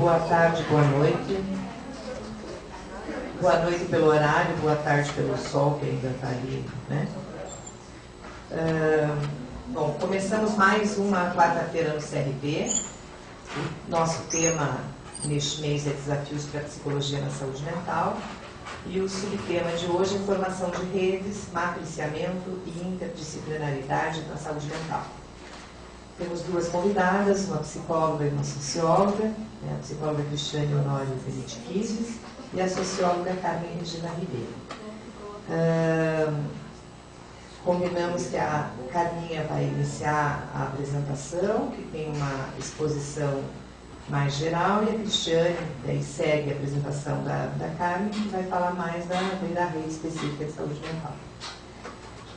boa tarde, boa noite. Boa noite pelo horário, boa tarde pelo sol que ainda está ali, né? Bom, começamos mais uma quarta-feira no CRB. Nosso tema neste mês é Desafios para a Psicologia na Saúde Mental. E o subtema de hoje é Formação de Redes, Matriciamento e Interdisciplinaridade na Saúde Mental. Temos duas convidadas, uma psicóloga e uma socióloga, a psicóloga Cristiane Honório Benitiquizes e a socióloga Carmen Regina Ribeiro. Combinamos que a Carminha vai iniciar a apresentação, que tem uma exposição mais geral, e a Cristiane daí segue a apresentação da Carmen, que vai falar mais da rede específica de saúde mental.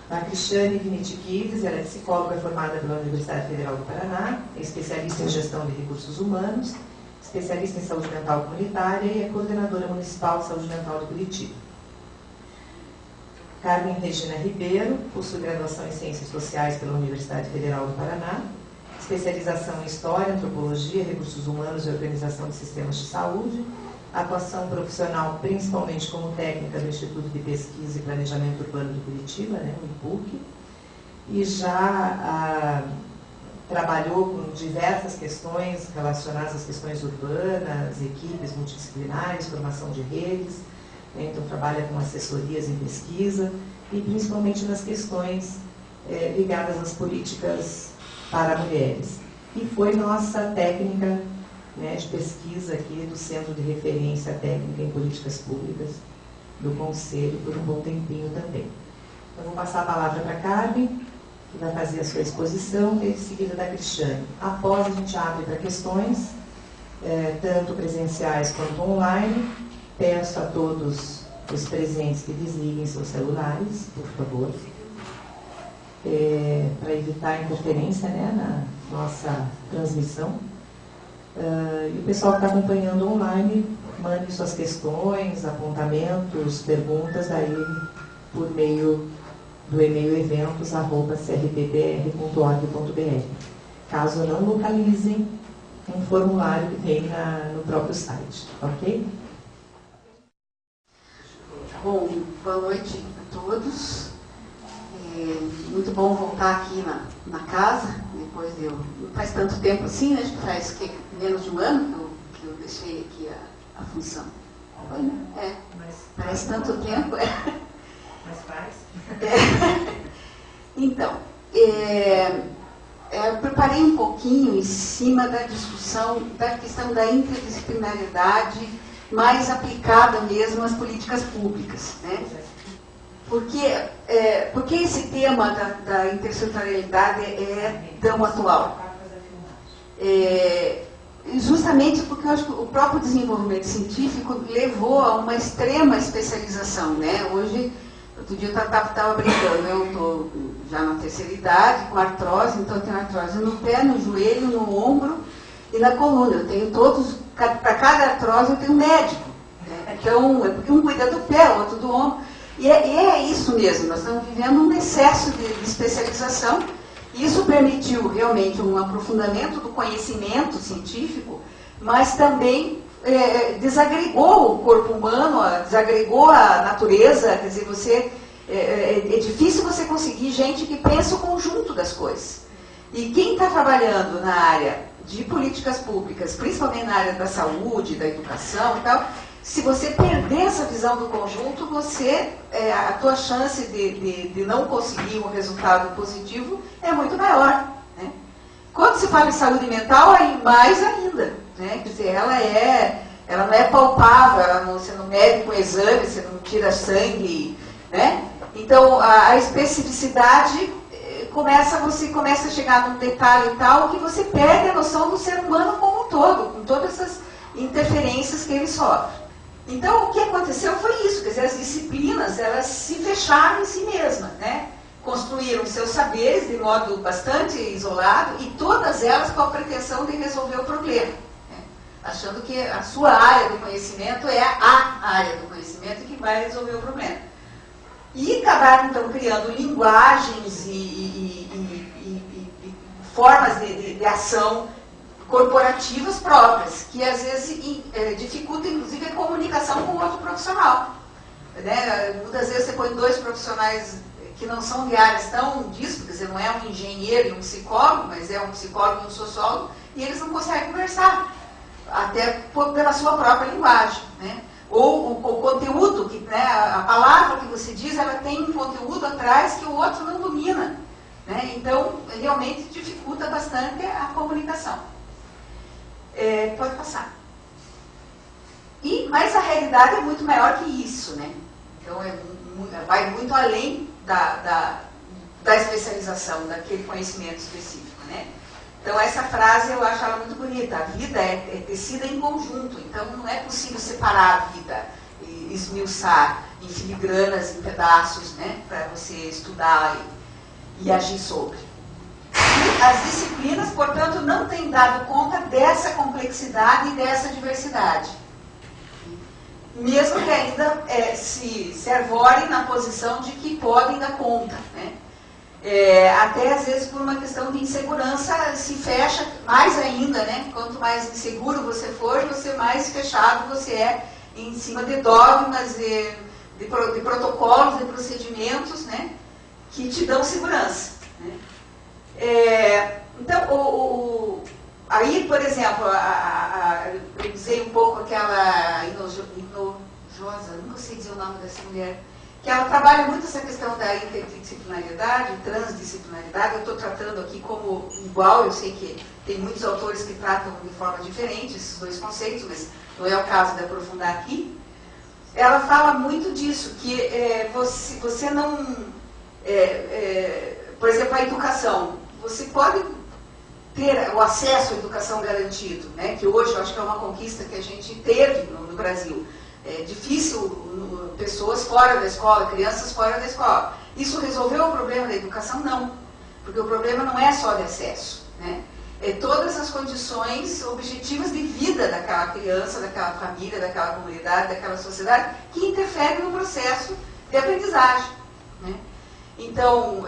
A Cristiane Benitiquizes, ela é psicóloga formada pela Universidade Federal do Paraná, é especialista em gestão de recursos humanos, especialista em saúde mental comunitária e é coordenadora municipal de saúde mental de Curitiba. Carmen Regina Ribeiro possui graduação em Ciências Sociais pela Universidade Federal do Paraná, especialização em História, Antropologia, Recursos Humanos e Organização de Sistemas de Saúde, atuação profissional principalmente como técnica do Instituto de Pesquisa e Planejamento Urbano de Curitiba, o IPUC, e já trabalhou com diversas questões relacionadas às questões urbanas, equipes multidisciplinares, formação de redes, então trabalha com assessorias em pesquisa e principalmente nas questões ligadas às políticas para mulheres. E foi nossa técnica de pesquisa aqui do Centro de Referência Técnica em Políticas Públicas do Conselho por um bom tempinho também. Então, vou passar a palavra para a Carmen, que vai fazer a sua exposição, e em seguida da Cristiane. Após, a gente abre para questões, tanto presenciais quanto online. Peço a todos os presentes que desliguem seus celulares, por favor, para evitar interferência na nossa transmissão. E o pessoal que está acompanhando online, mande suas questões, apontamentos, perguntas aí por meio do e-mail eventos@crbbr.org.br. Caso não localizem, um formulário que tem no próprio site, ok? Bom, boa noite a todos. Muito bom voltar aqui na casa, depois não faz tanto tempo assim, acho que faz menos de um ano que eu deixei aqui a função. Foi, né? Parece tanto tempo. Mas faz. Então, eu preparei um pouquinho em cima da discussão da questão da interdisciplinaridade mais aplicada mesmo às políticas públicas, né? Porque esse tema da intersetorialidade é tão atual? Justamente porque eu acho que o próprio desenvolvimento científico levou a uma extrema especialização, né? Hoje, outro dia eu estava brincando, eu estou já na terceira idade, com artrose, então eu tenho artrose no pé, no joelho, no ombro e na coluna. Eu tenho para cada artrose eu tenho um médico, né? Então, porque um cuida do pé, o outro do ombro. E é isso mesmo, nós estamos vivendo um excesso de especialização. Isso permitiu realmente um aprofundamento do conhecimento científico, mas também desagregou o corpo humano, desagregou a natureza. Quer dizer, é difícil você conseguir gente que pensa o conjunto das coisas. E quem está trabalhando na área de políticas públicas, principalmente na área da saúde, da educação e tal, se você perder essa visão do conjunto, a tua chance de não conseguir um resultado positivo é muito maior, né? Quando se fala em saúde mental, aí mais ainda, né? Quer dizer, ela não é palpável, você não mede com exame, você não tira sangue, né? Então, a especificidade você começa a chegar num detalhe tal que você perde a noção do ser humano como um todo, com todas essas interferências que ele sofre. Então, o que aconteceu foi isso, quer dizer, as disciplinas, elas se fecharam em si mesmas, né? Construíram seus saberes de modo bastante isolado e todas elas com a pretensão de resolver o problema, né? Achando que a sua área do conhecimento é a área do conhecimento que vai resolver o problema. E acabaram, então, criando linguagens e formas de ação corporativas próprias, que às vezes dificultam, inclusive, a comunicação com o outro profissional. Né? Muitas vezes você põe dois profissionais que não são de áreas tão díspares, não é um engenheiro e um psicólogo, mas é um psicólogo e um sociólogo, e eles não conseguem conversar, até pela sua própria linguagem. Né? Ou o conteúdo, que, né, a palavra que você diz, ela tem um conteúdo atrás que o outro não domina. Né? Então, realmente dificulta bastante a comunicação. Pode passar. Mas a realidade é muito maior que isso. Né? Então, vai muito além da especialização, daquele conhecimento específico. Né? Então, essa frase eu acho ela muito bonita. A vida é tecida em conjunto. Então, não é possível separar a vida e esmiuçar em filigranas, em pedaços, né, para você estudar e agir sobre. E as disciplinas, portanto, não têm dado conta dessa complexidade e dessa diversidade. Mesmo que ainda se arvorem na posição de que podem dar conta. Né? Até às vezes por uma questão de insegurança se fecha mais ainda, né? Quanto mais inseguro você for, mais fechado você é em cima de dogmas, de protocolos, de procedimentos, né? Que te dão segurança. Né? Então, aí, por exemplo, eu usei um pouco aquela Inojosa, nunca sei dizer o nome dessa mulher, que ela trabalha muito essa questão da interdisciplinaridade, transdisciplinaridade. Eu estou tratando aqui como igual, eu sei que tem muitos autores que tratam de forma diferente esses dois conceitos, mas não é o caso de aprofundar aqui. Ela fala muito disso, que você não... por exemplo, a educação. Você pode ter o acesso à educação garantido, né? Que hoje eu acho que é uma conquista que a gente teve no Brasil. É difícil pessoas fora da escola, crianças fora da escola. Isso resolveu o problema da educação? Não. Porque o problema não é só de acesso. Né? É todas as condições objetivas de vida daquela criança, daquela família, daquela comunidade, daquela sociedade, que interferem no processo de aprendizagem. Né? Então,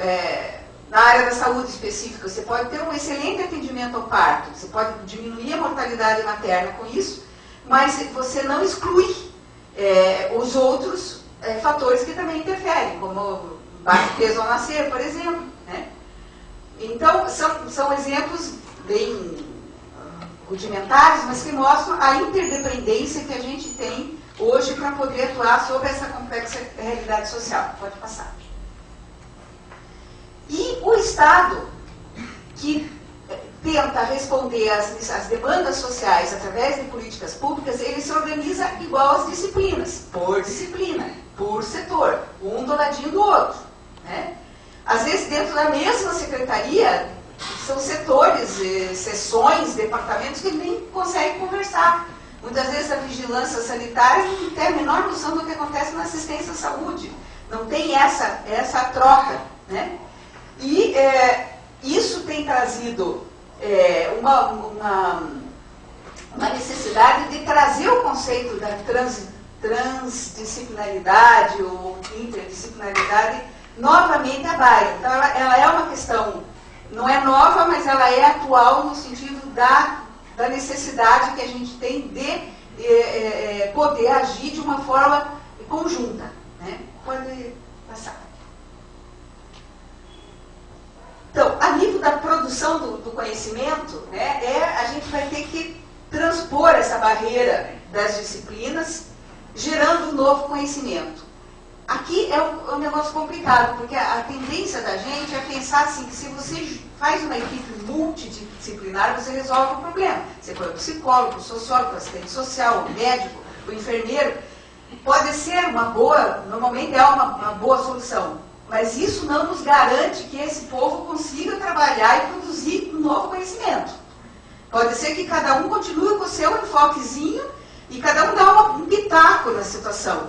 na área da saúde específica, você pode ter um excelente atendimento ao parto, você pode diminuir a mortalidade materna com isso, mas você não exclui os outros fatores que também interferem, como baixo peso ao nascer, por exemplo. Né? Então, são exemplos bem rudimentares, mas que mostram a interdependência que a gente tem hoje para poder atuar sobre essa complexa realidade social. Pode passar. E o Estado, que tenta responder às demandas sociais através de políticas públicas, ele se organiza igual às disciplinas, por disciplina, por setor, um do ladinho do outro. Né? Às vezes, dentro da mesma secretaria, são setores, seções, departamentos que nem conseguem conversar. Muitas vezes a vigilância sanitária não tem a menor noção do que acontece na assistência à saúde. Não tem essa troca. Né? E isso tem trazido uma necessidade de trazer o conceito da transdisciplinaridade ou interdisciplinaridade novamente à baila. Então, ela é uma questão, não é nova, mas ela é atual no sentido da necessidade que a gente tem de poder agir de uma forma conjunta. Né? Pode passar. Então, a nível da produção do conhecimento, né, a gente vai ter que transpor essa barreira das disciplinas, gerando um novo conhecimento. Aqui é um negócio complicado, porque a tendência da gente é pensar assim, que se você faz uma equipe multidisciplinar, você resolve o problema. Você põe o psicólogo, o sociólogo, o assistente social, o médico, o enfermeiro. Pode ser normalmente é uma boa solução. Mas isso não nos garante que esse povo consiga trabalhar e produzir um novo conhecimento. Pode ser que cada um continue com o seu enfoquezinho e cada um dá um pitaco na situação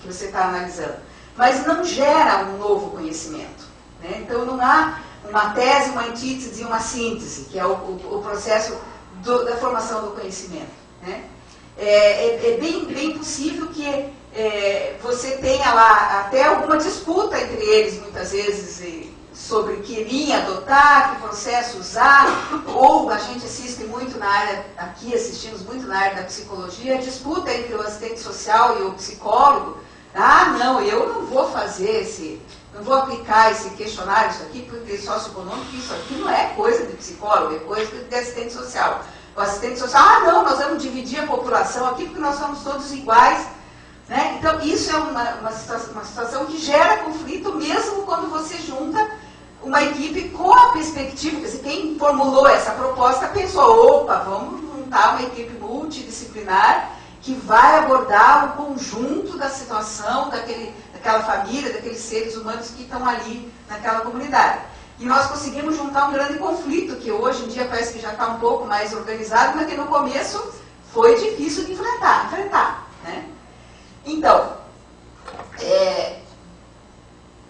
que você está analisando. Mas não gera um novo conhecimento. Né? Então não há uma tese, uma antítese e uma síntese, que é o processo da formação do conhecimento. Né? É bem possível que você tenha lá até alguma disputa entre eles, muitas vezes, sobre que linha adotar, que processo usar, ou a gente assiste muito na área, aqui assistimos muito na área da psicologia, a disputa entre o assistente social e o psicólogo. Ah, não, eu não vou fazer não vou aplicar esse questionário, isso aqui, porque socioeconômico, isso aqui não é coisa de psicólogo, é coisa de assistente social. O assistente social, não, nós vamos dividir a população aqui porque nós somos todos iguais. Né? Então, isso é uma situação que gera conflito, mesmo quando você junta uma equipe com a perspectiva, quer dizer, quem formulou essa proposta pensou, opa, vamos montar uma equipe multidisciplinar que vai abordar o conjunto da situação daquela família, daqueles seres humanos que estão ali naquela comunidade. E nós conseguimos juntar um grande conflito, que hoje em dia parece que já está um pouco mais organizado, mas que no começo foi difícil de enfrentar. Né? Então,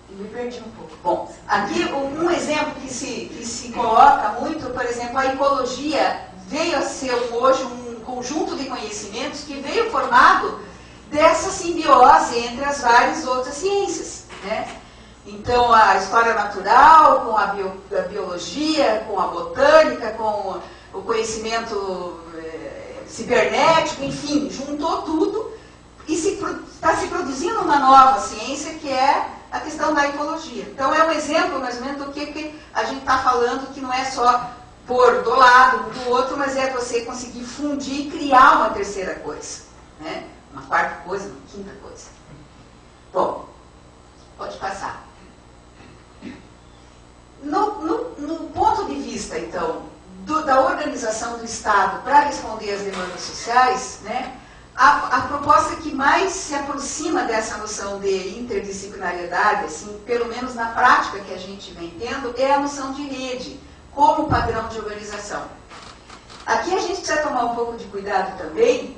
me perdi um pouco. Bom, aqui um exemplo que se coloca muito, por exemplo, a ecologia veio a ser hoje um conjunto de conhecimentos que veio formado dessa simbiose entre as várias outras ciências. Né? Então, a história natural, com a biologia, com a botânica, com o conhecimento cibernético, enfim, juntou tudo e está se produzindo uma nova ciência que é a questão da ecologia. Então, é um exemplo, mais ou menos, do que a gente está falando, que não é só pôr do lado, do outro, mas é você conseguir fundir e criar uma terceira coisa. Né? Uma quarta coisa, uma quinta coisa. Bom, pode passar. No ponto de vista, então, da organização do Estado para responder às demandas sociais, né, a proposta que mais se aproxima dessa noção de interdisciplinariedade, assim, pelo menos na prática que a gente vem tendo, é a noção de rede, como padrão de organização. Aqui a gente precisa tomar um pouco de cuidado também,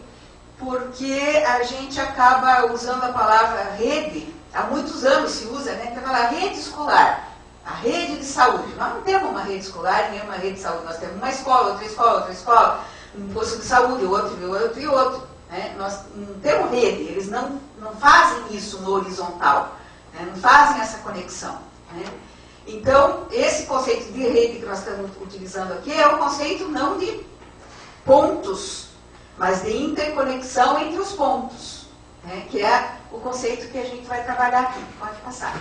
porque a gente acaba usando a palavra rede, há muitos anos se usa, né, que é a rede escolar. A rede de saúde. Nós não temos uma rede escolar, nem uma rede de saúde. Nós temos uma escola, outra escola, um posto de saúde, outro. Né? Nós não temos rede, eles não fazem isso no horizontal, né? Não fazem essa conexão. Né? Então, esse conceito de rede que nós estamos utilizando aqui é um conceito não de pontos, mas de interconexão entre os pontos, né? Que é o conceito que a gente vai trabalhar aqui. Pode passar.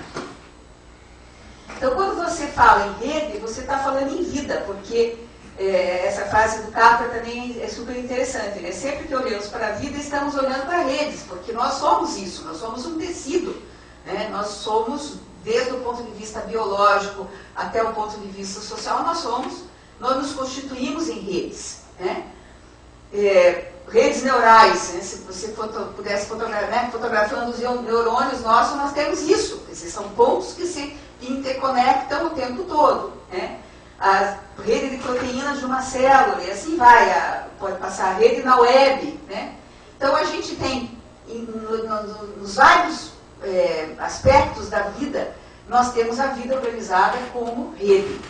Então, quando você fala em rede, você está falando em vida, porque essa frase do Capra também é super interessante. Né? Sempre que olhamos para a vida, estamos olhando para redes, porque nós somos isso, nós somos um tecido. Né? Nós somos, desde o ponto de vista biológico até o ponto de vista social, nós nos constituímos em redes. Né? Redes neurais, né? Se você pudesse fotografar, né? Fotografando os neurônios nossos, nós temos isso. Esses são pontos que se interconectam o tempo todo. Né? A rede de proteínas de uma célula, e assim vai, pode passar a rede na web. Né? Então a gente tem, nos vários aspectos da vida, nós temos a vida organizada como rede.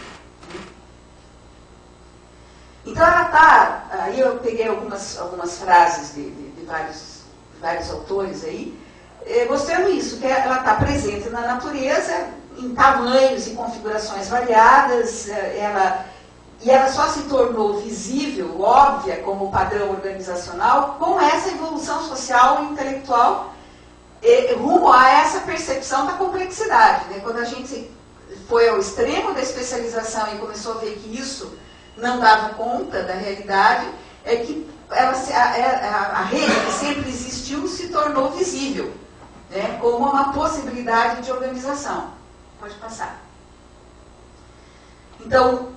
Então ela está, aí eu peguei algumas frases de vários autores aí, mostrando isso, que ela está presente na natureza, em tamanhos e configurações variadas, e ela só se tornou visível, óbvia, como padrão organizacional, com essa evolução social e intelectual, rumo a essa percepção da complexidade. Né? Quando a gente foi ao extremo da especialização e começou a ver que isso não dava conta da realidade, é que a rede que sempre existiu se tornou visível, né? Como uma possibilidade de organização. Pode passar. Então,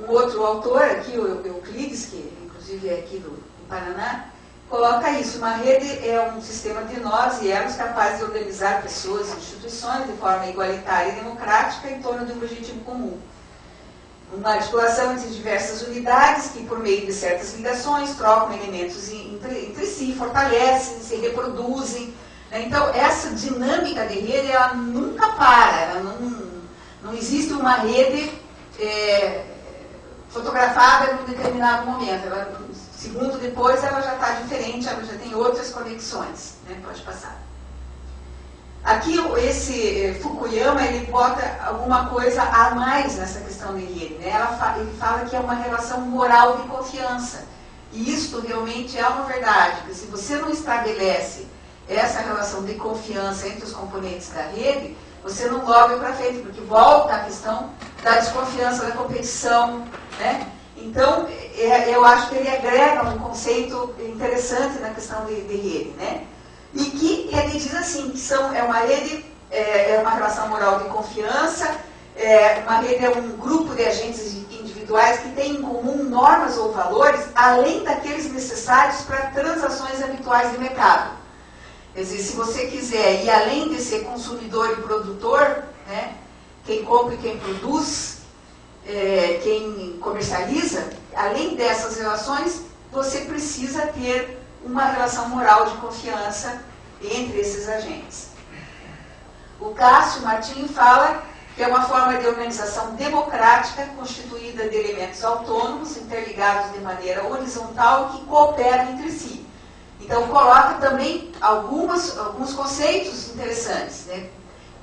um outro autor aqui, o Euclides, que inclusive é aqui do Paraná, coloca isso. Uma rede é um sistema de nós e elos capazes de organizar pessoas e instituições de forma igualitária e democrática em torno de um objetivo comum. Uma articulação entre diversas unidades que, por meio de certas ligações, trocam elementos entre si, fortalecem, se reproduzem. Então, essa dinâmica de rede, ela nunca para, ela não existe uma rede fotografada em um determinado momento. Segundo depois, ela já está diferente, ela já tem outras conexões. Né? Pode passar. Aqui, esse Fukuyama, ele bota alguma coisa a mais nessa questão de rede, né? Ele fala que é uma relação moral de confiança. E isto realmente é uma verdade, porque se você não estabelece essa relação de confiança entre os componentes da rede, você não logra para frente, porque volta a questão da desconfiança, da competição, né? Então, eu acho que ele agrega um conceito interessante na questão de rede, né? E que ele diz assim, que é uma rede, é uma relação moral de confiança, uma rede é um grupo de agentes individuais que têm em comum normas ou valores, além daqueles necessários para transações habituais de mercado. Quer dizer, se você quiser ir além de ser consumidor e produtor, né, quem compra e quem produz, quem comercializa, além dessas relações, você precisa ter uma relação moral de confiança entre esses agentes. O Cássio Martim fala que é uma forma de organização democrática constituída de elementos autônomos, interligados de maneira horizontal que cooperam entre si. Então, coloca também alguns conceitos interessantes, né?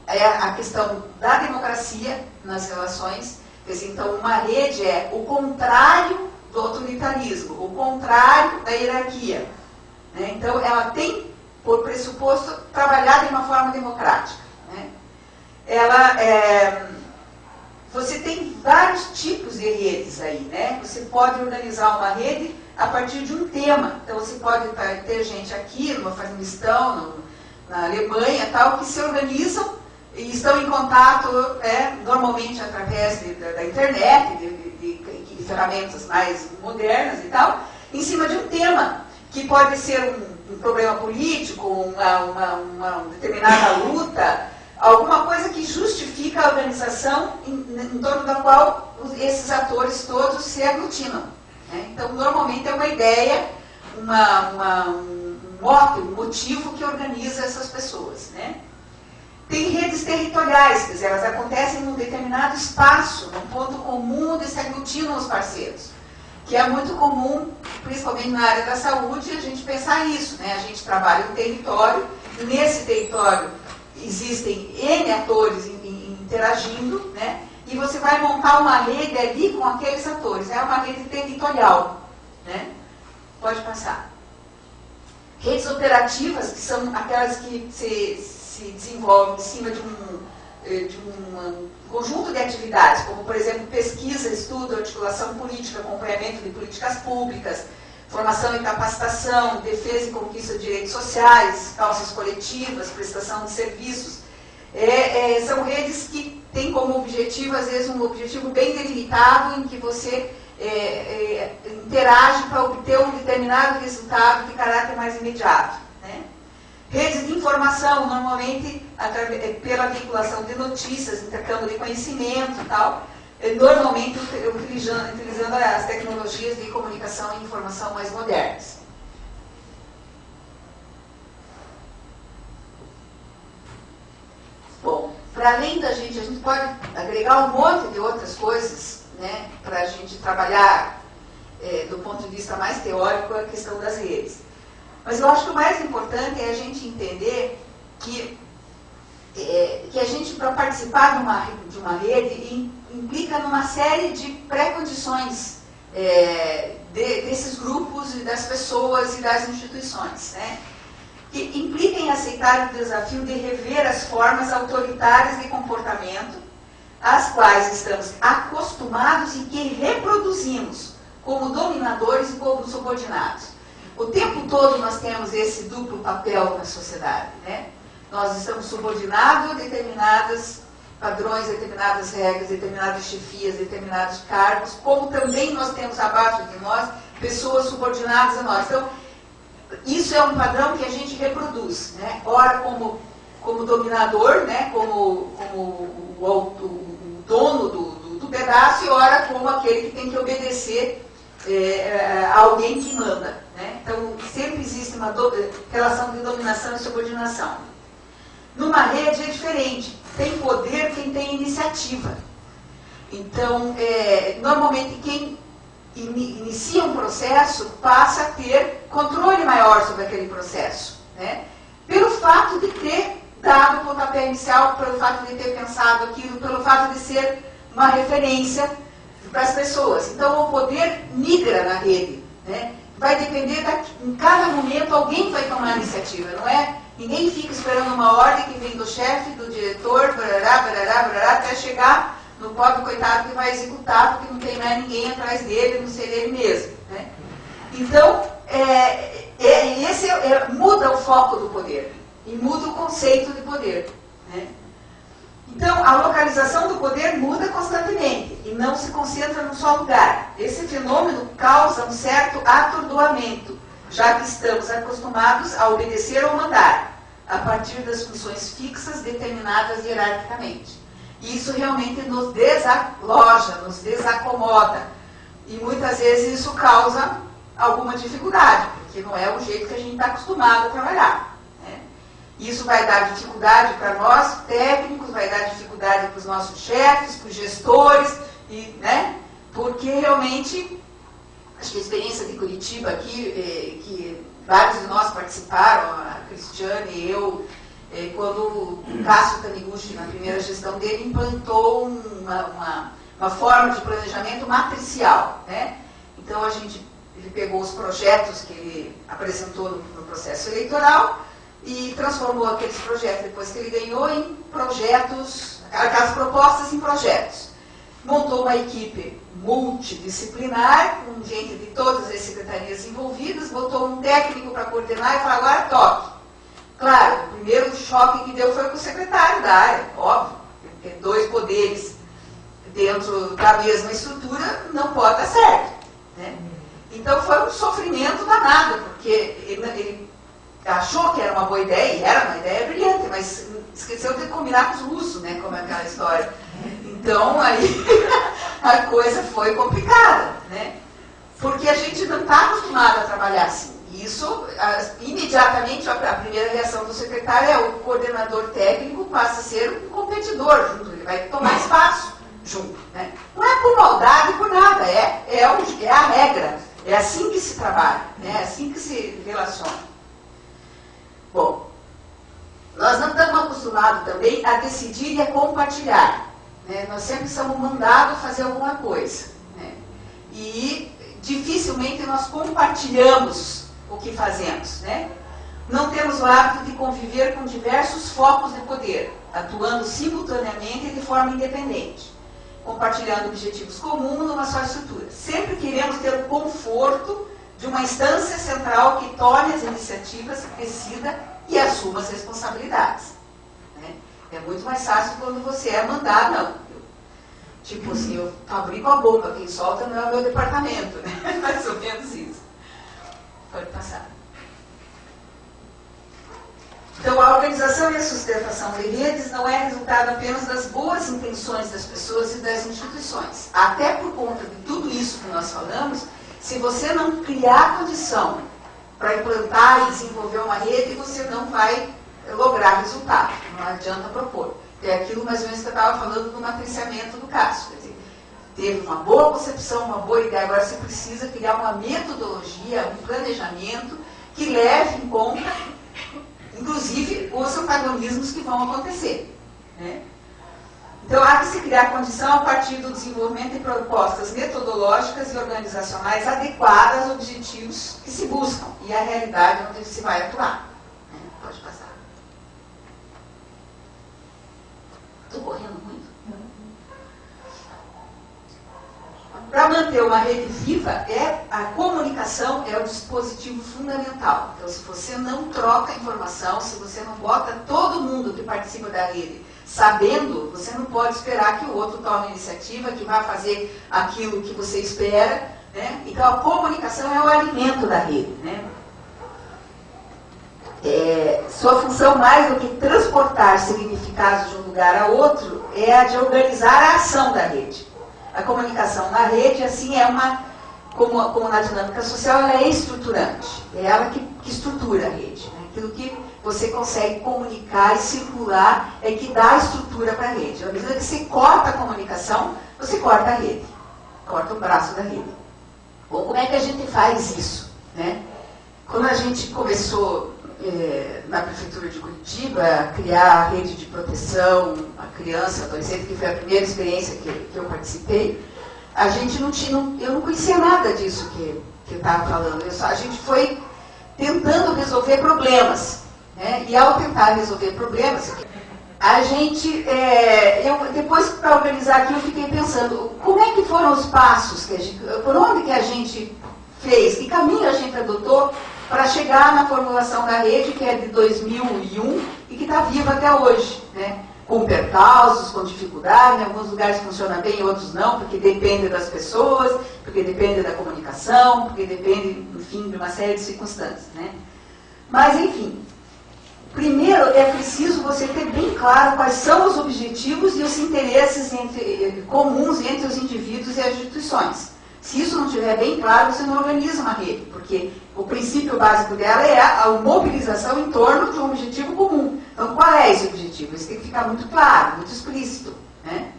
A questão da democracia nas relações. Quer dizer, então, uma rede é o contrário do autoritarismo, o contrário da hierarquia, né? Então, ela tem, por pressuposto, trabalhar de uma forma democrática, né? Você tem vários tipos de redes aí, né? Você pode organizar uma rede a partir de um tema. Então, você pode ter gente aqui, no Afeganistão, na Alemanha, tal, que se organizam e estão em contato, normalmente através da internet, de ferramentas mais modernas e tal, em cima de um tema, que pode ser um problema político, uma determinada luta, alguma coisa que justifica a organização em torno da qual esses atores todos se aglutinam, né? Então, normalmente é uma ideia, um mote, um motivo que organiza essas pessoas, né? Tem redes territoriais, quer dizer, elas acontecem num determinado espaço, num ponto comum onde se aglutinam os parceiros, que é muito comum, principalmente na área da saúde, a gente pensar isso, né? A gente trabalha em território, e nesse território existem N atores interagindo, né? E você vai montar uma rede ali com aqueles atores. É uma rede territorial, né? Pode passar. Redes operativas, que são aquelas que se desenvolvem em cima de um conjunto de atividades, como, por exemplo, pesquisa, estudo, articulação política, acompanhamento de políticas públicas, formação e capacitação, defesa e conquista de direitos sociais, causas coletivas, prestação de serviços. São redes que têm como objetivo, às vezes, um objetivo bem delimitado, em que você interage para obter um determinado resultado de caráter mais imediato, né? Redes de informação, normalmente pela vinculação de notícias, intercâmbio de conhecimento e tal, normalmente utilizando as tecnologias de comunicação e informação mais modernas. Bom, para além a gente pode agregar um monte de outras coisas, né, para a gente trabalhar do ponto de vista mais teórico a questão das redes. Mas eu acho que o mais importante é a gente entender que a gente, para participar de uma rede, implica numa série de pré-condições desses grupos e das pessoas e das instituições, né? Que implica em aceitar o desafio de rever as formas autoritárias de comportamento às quais estamos acostumados e que reproduzimos como dominadores e como subordinados. O tempo todo nós temos esse duplo papel na sociedade, né? Nós estamos subordinados a determinados padrões, determinadas regras, determinadas chefias, determinados cargos, como também nós temos abaixo de nós pessoas subordinadas a nós. Então, isso é um padrão que a gente reproduz, né? Ora como dominador, né? como o dono do pedaço, e ora como aquele que tem que obedecer a alguém que manda, né? Então, sempre existe uma relação de dominação e subordinação. Numa rede é diferente. Tem poder quem tem iniciativa. Então, normalmente quem inicia um processo passa a ter controle maior sobre aquele processo, né? Pelo fato de ter dado o pontapé inicial pelo fato de ter pensado aquilo, pelo fato de ser uma referência para as pessoas. Então, o poder migra na rede, né? Vai depender, em cada momento, alguém vai tomar a iniciativa, não é? Ninguém fica esperando uma ordem que vem do chefe, do diretor, barará, barará, barará, até chegar no pobre coitado que vai executar, porque não tem mais ninguém atrás dele, não ser ele mesmo, né? Então, muda o foco do poder e muda o conceito de poder, né? Então, a localização do poder muda constantemente e não se concentra num só lugar. Esse fenômeno causa um certo atordoamento, já que estamos acostumados a obedecer ou mandar, a partir das funções fixas determinadas hierarquicamente. E isso realmente nos desaloja, nos desacomoda. E muitas vezes isso causa alguma dificuldade, porque não é o jeito que a gente está acostumado a trabalhar. Isso vai dar dificuldade para nós, técnicos, vai dar dificuldade para os nossos chefes, para os gestores, né? Porque realmente, acho que a experiência de Curitiba aqui, que vários de nós participaram, a Cristiane e eu, quando o Cássio Taniguchi, na primeira gestão dele, implantou uma forma de planejamento matricial, né? Então, ele pegou os projetos que ele apresentou no processo eleitoral, e transformou aqueles projetos, depois que ele ganhou, em projetos, aquelas propostas em projetos. Montou uma equipe multidisciplinar, com gente de todas as secretarias envolvidas, botou um técnico para coordenar e falou, agora toque. Claro, o primeiro choque que deu foi com o secretário da área, óbvio, porque 2 poderes dentro da mesma estrutura não pode dar certo, né? Então foi um sofrimento danado, porque ele achou que era uma boa ideia, e era uma ideia brilhante, mas esqueceu de combinar com os russos, né, como é aquela história. Então, aí, a coisa foi complicada, né, porque a gente não está acostumado a trabalhar assim. E isso, imediatamente, a primeira reação do secretário é o coordenador técnico passa a ser um competidor junto, ele vai tomar espaço junto, né. Não é por maldade, por nada, é a regra, é assim que se trabalha, né, é assim que se relaciona. Bom, nós não estamos acostumados também a decidir e a compartilhar, né? Nós sempre somos mandados a fazer alguma coisa, né? E dificilmente nós compartilhamos o que fazemos, né? Não temos o hábito de conviver com diversos focos de poder, atuando simultaneamente e de forma independente, compartilhando objetivos comuns numa só estrutura. Sempre queremos ter o conforto de uma instância central que tome as iniciativas, decida e assuma as responsabilidades, né? É muito mais fácil quando você é mandado, não. Tipo assim, eu fabrico a bomba, quem solta não é o meu departamento, né? Mais ou menos isso. Pode passar. Então, a organização e a sustentação de redes não é resultado apenas das boas intenções das pessoas e das instituições. Até por conta de tudo isso que nós falamos, se você não criar condição para implantar e desenvolver uma rede, você não vai lograr resultado. Não adianta propor. É aquilo mais ou menos que eu estava falando do matriciamento do caso. Quer dizer, teve uma boa concepção, uma boa ideia, agora você precisa criar uma metodologia, um planejamento que leve em conta, inclusive, os antagonismos que vão acontecer, né? Então, há que se criar condição a partir do desenvolvimento de propostas metodológicas e organizacionais adequadas aos objetivos que se buscam e à realidade onde se vai atuar. Pode passar. Estou correndo muito? Para manter uma rede viva, a comunicação é o dispositivo fundamental. Então, se você não troca informação, se você não bota todo mundo que participa da rede sabendo, você não pode esperar que o outro tome a iniciativa, que vá fazer aquilo que você espera, né? Então, a comunicação é o alimento da rede, né? Sua função, mais do que transportar significados de um lugar a outro, é a de organizar a ação da rede. A comunicação na rede, assim, como na dinâmica social, ela é estruturante. É ela que estrutura a rede, né? Aquilo que você consegue comunicar e circular é que dá estrutura para a rede. À medida que você corta a comunicação, você corta a rede, corta o braço da rede. Bom, como é que a gente faz isso, né? Quando a gente começou na Prefeitura de Curitiba, a criar a rede de proteção à criança e adolescente, que foi a primeira experiência que eu participei, a gente eu não conhecia nada disso que eu estava falando. A gente foi tentando resolver problemas, né? E ao tentar resolver problemas, a gente, depois para organizar aqui, eu fiquei pensando, como é que foram os passos, por onde que a gente fez, que caminho a gente adotou para chegar na formulação da rede, que é de 2001 e que está viva até hoje, né? Com percalços, com dificuldade, em alguns lugares funciona bem, em outros não, porque depende das pessoas, porque depende da comunicação, porque depende, enfim, de uma série de circunstâncias, né? Mas, enfim, primeiro é preciso você ter bem claro quais são os objetivos e os interesses comuns entre os indivíduos e as instituições. Se isso não estiver bem claro, você não organiza uma rede, porque o princípio básico dela é a mobilização em torno de um objetivo comum. Então, qual é esse objetivo? Isso tem que ficar muito claro, muito explícito, né?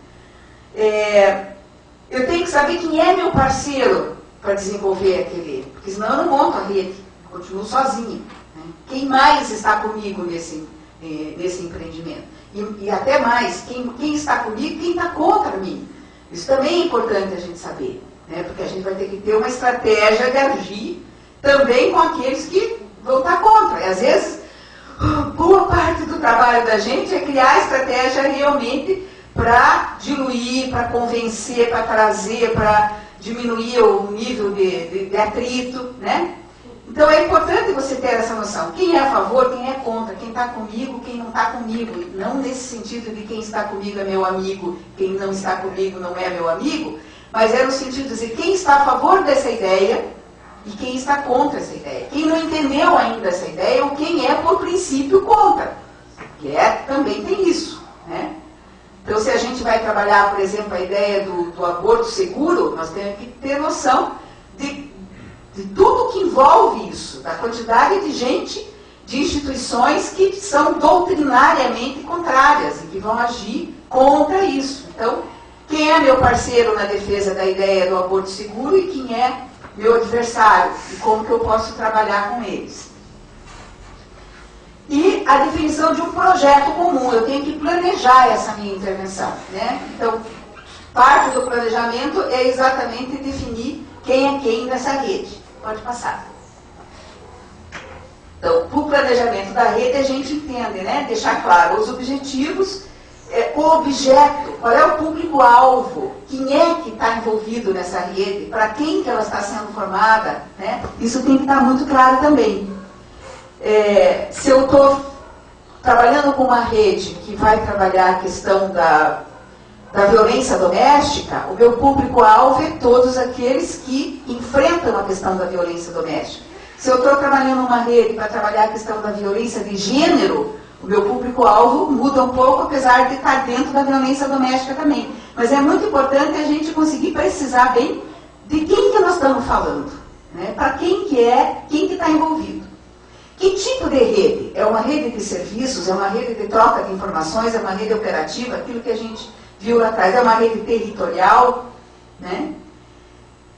Eu tenho que saber quem é meu parceiro para desenvolver aquele, porque senão eu não monto a rede, eu continuo sozinha, né? Quem mais está comigo nesse empreendimento? E até mais, quem está comigo, quem está contra mim? Isso também é importante a gente saber. Porque a gente vai ter que ter uma estratégia de agir também com aqueles que vão estar contra. E às vezes, boa parte do trabalho da gente é criar estratégia realmente para diluir, para convencer, para trazer, para diminuir o nível de atrito, né? Então é importante você ter essa noção. Quem é a favor, quem é contra, quem está comigo, quem não está comigo. Não nesse sentido de quem está comigo é meu amigo, quem não está comigo não é meu amigo, mas é no sentido de dizer quem está a favor dessa ideia e quem está contra essa ideia. Quem não entendeu ainda essa ideia ou quem é, por princípio, contra. Que também tem isso, né? Então, se a gente vai trabalhar, por exemplo, a ideia do aborto seguro, nós temos que ter noção de tudo que envolve isso, da quantidade de gente, de instituições que são doutrinariamente contrárias e que vão agir contra isso. Então, quem é meu parceiro na defesa da ideia do aborto seguro e quem é meu adversário e como que eu posso trabalhar com eles. E a definição de um projeto comum, eu tenho que planejar essa minha intervenção, né? Então, parte do planejamento é exatamente definir quem é quem nessa rede. Pode passar. Então, para o planejamento da rede, a gente entende, né? Deixar claro os objetivos, o objeto, qual é o público-alvo, quem é que está envolvido nessa rede, para quem que ela está sendo formada, né? Isso tem que estar muito claro também. Se eu estou trabalhando com uma rede que vai trabalhar a questão da violência doméstica, o meu público-alvo é todos aqueles que enfrentam a questão da violência doméstica. Se eu estou trabalhando numa rede para trabalhar a questão da violência de gênero, o meu público-alvo muda um pouco, apesar de estar dentro da violência doméstica também. Mas é muito importante a gente conseguir precisar bem de quem que nós estamos falando, né? Para quem que está envolvido. Que tipo de rede? É uma rede de serviços, é uma rede de troca de informações, é uma rede operativa, aquilo que a gente viu lá atrás, é uma rede territorial, né?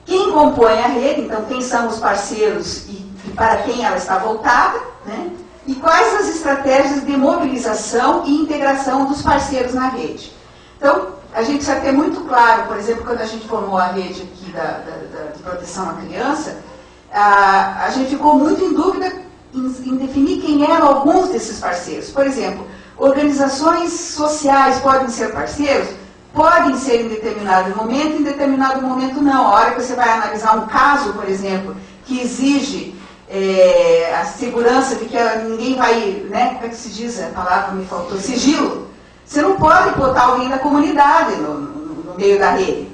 Quem compõe a rede, então quem são os parceiros e para quem ela está voltada, né? E quais as estratégias de mobilização e integração dos parceiros na rede. Então, a gente precisa ter muito claro, por exemplo, quando a gente formou a rede aqui de proteção à criança, a gente ficou muito em dúvida em definir quem eram alguns desses parceiros. Por exemplo, organizações sociais podem ser parceiros? Podem ser em determinado momento não. A hora que você vai analisar um caso, por exemplo, que exige a segurança de que ninguém vai, né, como é que se diz, a palavra me faltou, sigilo, você não pode botar alguém da comunidade no meio da rede,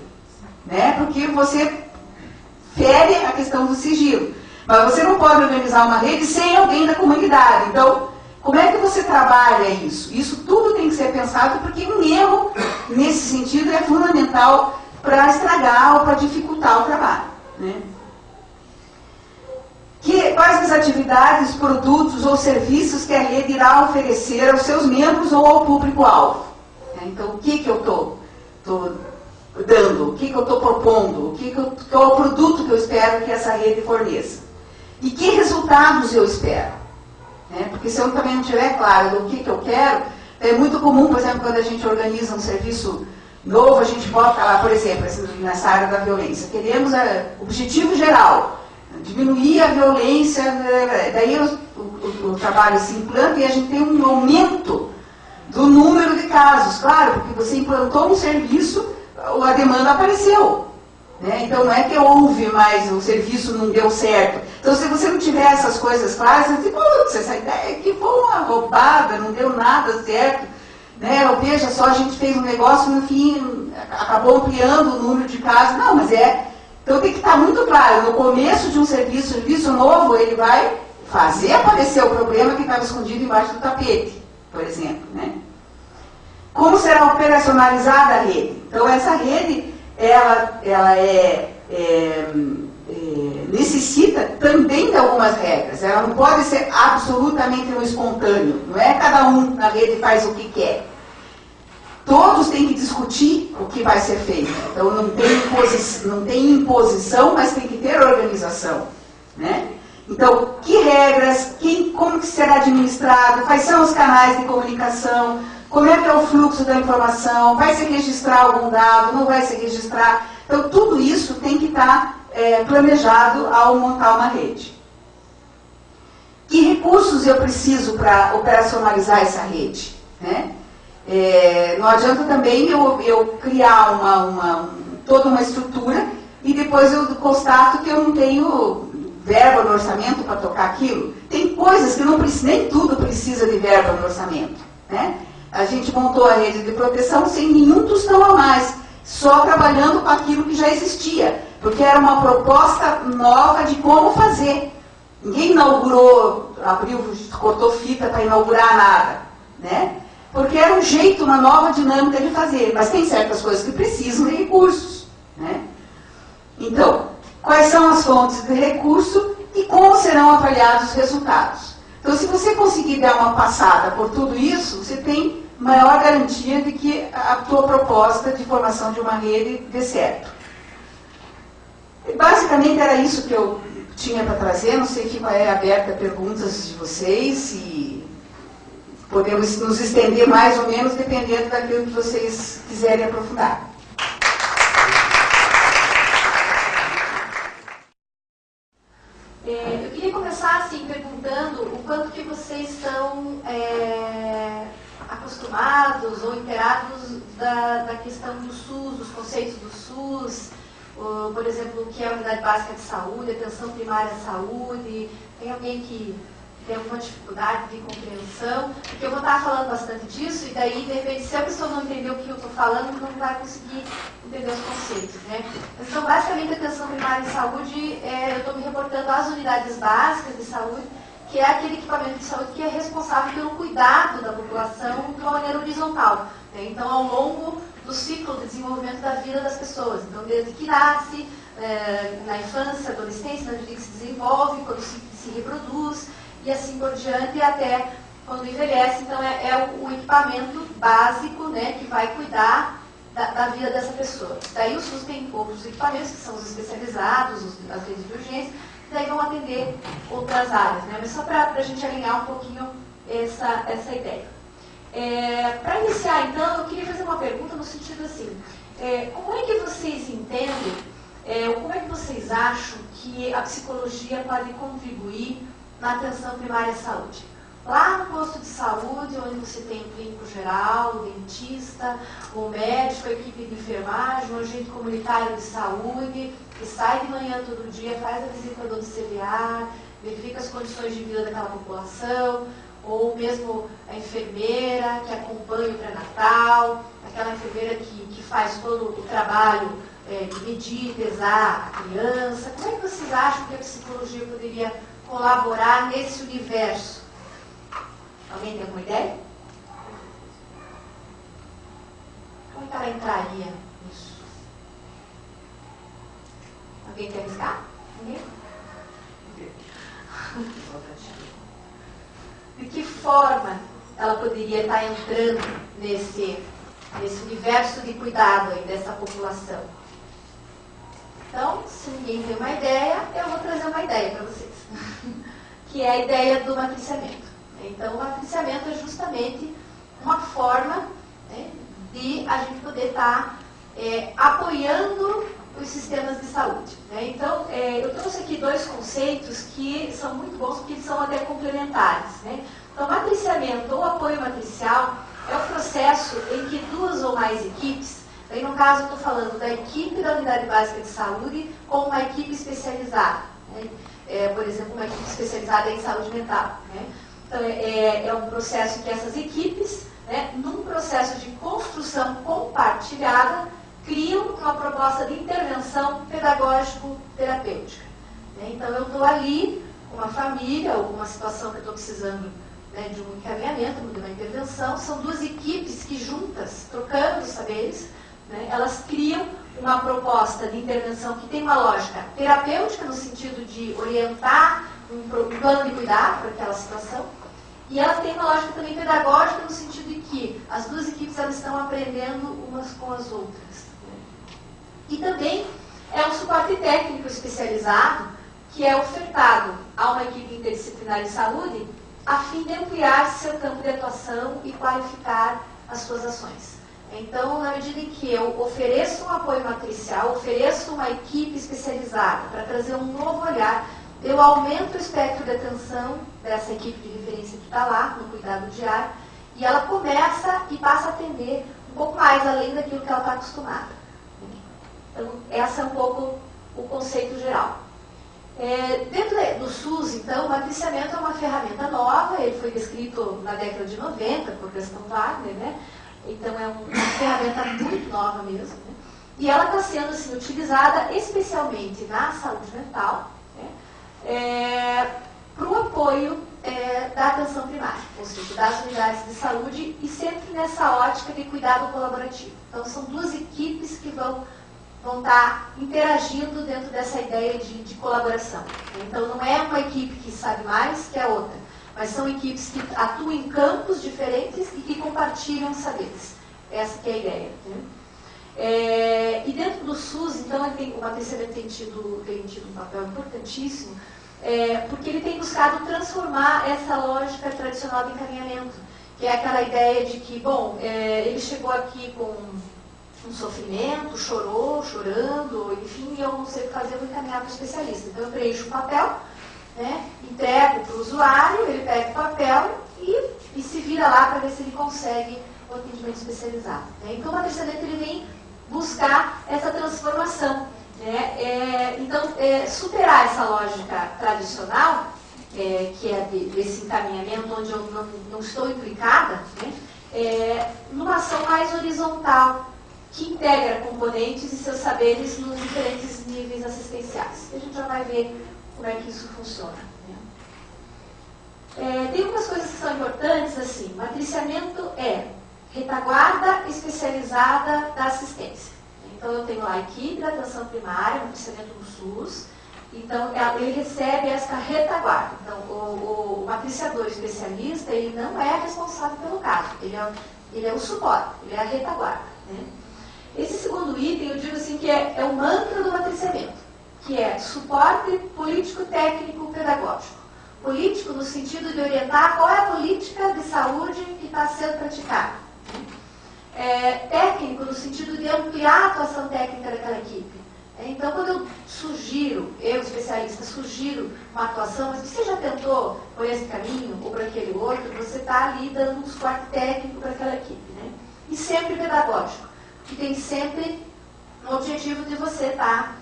né, porque você fere a questão do sigilo. Mas você não pode organizar uma rede sem alguém da comunidade. Então, como é que você trabalha isso? Isso tudo tem que ser pensado, porque um erro, nesse sentido, é fundamental para estragar ou para dificultar o trabalho, né? Quais as atividades, produtos ou serviços que a rede irá oferecer aos seus membros ou ao público-alvo? Então, o que eu estou dando? O que eu estou propondo? Qual é o produto que eu espero que essa rede forneça? E que resultados eu espero? né? Porque se eu também não tiver claro do que eu quero, é muito comum, por exemplo, quando a gente organiza um serviço novo, a gente bota lá, por exemplo, nessa área da violência, queremos objetivo geral, diminuir a violência, daí o trabalho se implanta e a gente tem um aumento do número de casos, claro, porque você implantou um serviço, a demanda apareceu, né? Então não é que houve, mas o serviço não deu certo. Então se você não tiver essas coisas claras, você diz, putz, essa ideia que foi uma roubada, não deu nada certo, né? Ou veja só, a gente fez um negócio, no fim acabou ampliando o número de casos. Não, mas então tem que estar muito claro, no começo de um serviço novo, ele vai fazer aparecer o problema que estava escondido embaixo do tapete, por exemplo, né? Como será operacionalizada a rede? Então essa rede, ela necessita também de algumas regras. Ela não pode ser absolutamente um espontâneo. Não é cada um na rede faz o que quer. Todos têm que discutir o que vai ser feito. Então não tem imposição, mas tem que ter organização, né? Então, que regras, como que será administrado, quais são os canais de comunicação, como é que é o fluxo da informação, vai se registrar algum dado, não vai se registrar. Então, tudo isso tem que estar planejado ao montar uma rede. Que recursos eu preciso para operacionalizar essa rede, né? Não adianta também eu criar toda uma estrutura e depois eu constato que eu não tenho verba no orçamento para tocar aquilo. Tem coisas que nem tudo precisa de verba no orçamento, né? A gente montou a rede de proteção sem nenhum tostão a mais, só trabalhando com aquilo que já existia, porque era uma proposta nova de como fazer. Ninguém inaugurou, cortou fita para inaugurar nada, né? Porque era um jeito, uma nova dinâmica de fazer, mas tem certas coisas que precisam de recursos, né? Então, quais são as fontes de recurso e como serão avaliados os resultados? Então, se você conseguir dar uma passada por tudo isso, você tem maior garantia de que a tua proposta de formação de uma rede dê certo. Basicamente era isso que eu tinha para trazer. Não sei, fico aberta a perguntas de vocês e podemos nos estender mais ou menos dependendo daquilo que vocês quiserem aprofundar. Eu queria começar assim perguntando o quanto que vocês estão acostumados ou inteirados da questão do SUS, dos conceitos do SUS, por exemplo, o que é a Unidade Básica de Saúde, Atenção Primária à Saúde. Tem alguém que tem alguma dificuldade de compreensão? Porque eu vou estar falando bastante disso e daí, de repente, se a pessoa não entender o que eu estou falando, não vai conseguir entender os conceitos, né? Então, basicamente, a Atenção Primária em Saúde, eu estou me reportando às unidades básicas de saúde, que é aquele equipamento de saúde que é responsável pelo cuidado da população de uma maneira horizontal, né? Então, ao longo do ciclo de desenvolvimento da vida das pessoas. Então, desde que nasce, na infância, adolescência, na medida que se desenvolve, quando se reproduz, e assim por diante, até quando envelhece. Então, é o equipamento básico, né, que vai cuidar da vida dessa pessoa. Daí o SUS tem outros equipamentos, que são os especializados, as redes de urgência, que daí vão atender outras áreas, né? Mas só para a gente alinhar um pouquinho essa ideia. Para iniciar, então, eu queria fazer uma pergunta no sentido assim, como é que vocês entendem, como é que vocês acham que a psicologia pode contribuir na atenção primária à saúde? Lá no posto de saúde, onde você tem o clínico geral, o dentista, o médico, a equipe de enfermagem, o agente comunitário de saúde, que sai de manhã todo dia, faz a visita ao domiciliar, verifica as condições de vida daquela população, ou mesmo a enfermeira que acompanha o pré-natal, aquela enfermeira que faz todo o trabalho de medir, pesar a criança. Como é que vocês acham que a psicologia poderia colaborar nesse universo? Alguém tem alguma ideia? Como é que ela entraria nisso? Alguém quer arriscar? Ninguém? De que forma ela poderia estar entrando nesse universo de cuidado aí dessa população? Então, se ninguém tem uma ideia, eu vou trazer uma ideia para vocês, que é a ideia do matriciamento. Então, o matriciamento é justamente uma forma, né, de a gente poder estar apoiando os sistemas de saúde. Né? Então, eu trouxe aqui dois conceitos que são muito bons porque eles são até complementares. Né? Então, matriciamento ou apoio matricial é o processo em que duas ou mais equipes, aí no caso eu estou falando da equipe da Unidade Básica de Saúde com uma equipe especializada. Né? Por exemplo, uma equipe especializada em saúde mental. Né? Então, é um processo que essas equipes, né, num processo de construção compartilhada, criam uma proposta de intervenção pedagógico-terapêutica. Né? Então, eu estou ali com uma família, ou uma situação que eu estou precisando, né, de um encaminhamento, de uma intervenção, são duas equipes que juntas, trocando os saberes, né, elas criam uma proposta de intervenção que tem uma lógica terapêutica, no sentido de orientar um plano de cuidado para aquela situação, e ela tem uma lógica também pedagógica, no sentido de que as duas equipes elas estão aprendendo umas com as outras. E também é um suporte técnico especializado que é ofertado a uma equipe interdisciplinar de saúde a fim de ampliar seu campo de atuação e qualificar as suas ações. Então, na medida em que eu ofereço um apoio matricial, ofereço uma equipe especializada para trazer um novo olhar, eu aumento o espectro de atenção dessa equipe de referência que está lá, no cuidado diário, e ela começa e passa a atender um pouco mais além daquilo que ela está acostumada. Então, esse é um pouco o conceito geral. Dentro do SUS, então, o matriciamento é uma ferramenta nova, ele foi descrito na década de 90, por Gaston Wagner, né? Então, é uma ferramenta muito nova mesmo. Né? E ela está sendo assim, utilizada especialmente na saúde mental, né? Para o apoio da atenção primária, ou seja, das unidades de saúde, e sempre nessa ótica de cuidado colaborativo. Então, são duas equipes que vão estar interagindo dentro dessa ideia de colaboração. Então, não é uma equipe que sabe mais que a outra, mas são equipes que atuam em campos diferentes e que compartilham saberes. Essa que é a ideia. Né? E dentro do SUS, então, o matriciamento tem tido um papel importantíssimo, porque ele tem buscado transformar essa lógica tradicional de encaminhamento, que é aquela ideia de que, bom, ele chegou aqui com um sofrimento, chorando, enfim, eu não sei o que fazer, eu vou encaminhar para o especialista. Então, eu preencho um papel, né, entrego para o usuário, ele pega o papel e se vira lá para ver se ele consegue o atendimento especializado. Né? Então, o matriciamento ele vem buscar essa transformação. Né? Então, superar essa lógica tradicional, que é desse encaminhamento onde eu não estou implicada, né? Numa ação mais horizontal, que integra componentes e seus saberes nos diferentes níveis assistenciais. A gente já vai ver como é que isso funciona. Né? Tem algumas coisas que são importantes, assim, matriciamento é retaguarda especializada da assistência. Então, eu tenho lá a equipe da atenção primária, matriciamento no SUS, então ele recebe essa retaguarda. Então, o matriciador especialista, ele não é responsável pelo caso, ele é o suporte, ele é a retaguarda. Né? Esse segundo item, eu digo assim, que é o mantra do matriciamento, que é suporte político-técnico-pedagógico. Político no sentido de orientar qual é a política de saúde que está sendo praticada. Técnico no sentido de ampliar a atuação técnica daquela equipe. Então, quando eu especialista, sugiro uma atuação, mas você já tentou por esse caminho ou por aquele outro, você está ali dando um suporte técnico para aquela equipe. Né? E sempre pedagógico, que tem sempre o objetivo de você estar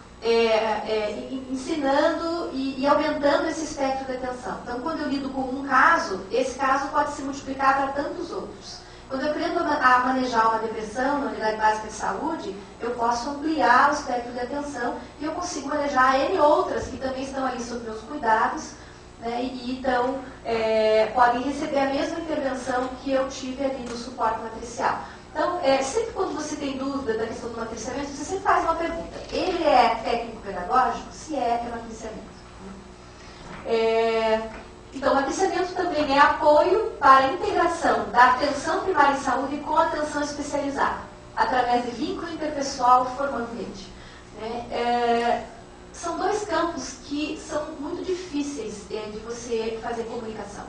ensinando e aumentando esse espectro de atenção. Então, quando eu lido com um caso, esse caso pode se multiplicar para tantos outros. Quando eu aprendo a manejar uma depressão na unidade básica de saúde, eu posso ampliar o espectro de atenção e eu consigo manejar N outras que também estão ali sob meus cuidados, né, e então podem receber a mesma intervenção que eu tive ali no suporte matricial. Então, sempre quando você tem dúvida da questão do matriciamento, você sempre faz uma pergunta. Ele é técnico-pedagógico? Se é matriciamento. Então, o matriciamento também é apoio para a integração da atenção primária em saúde com a atenção especializada, através de vínculo interpessoal formando rede. São dois campos que são muito difíceis de você fazer comunicação.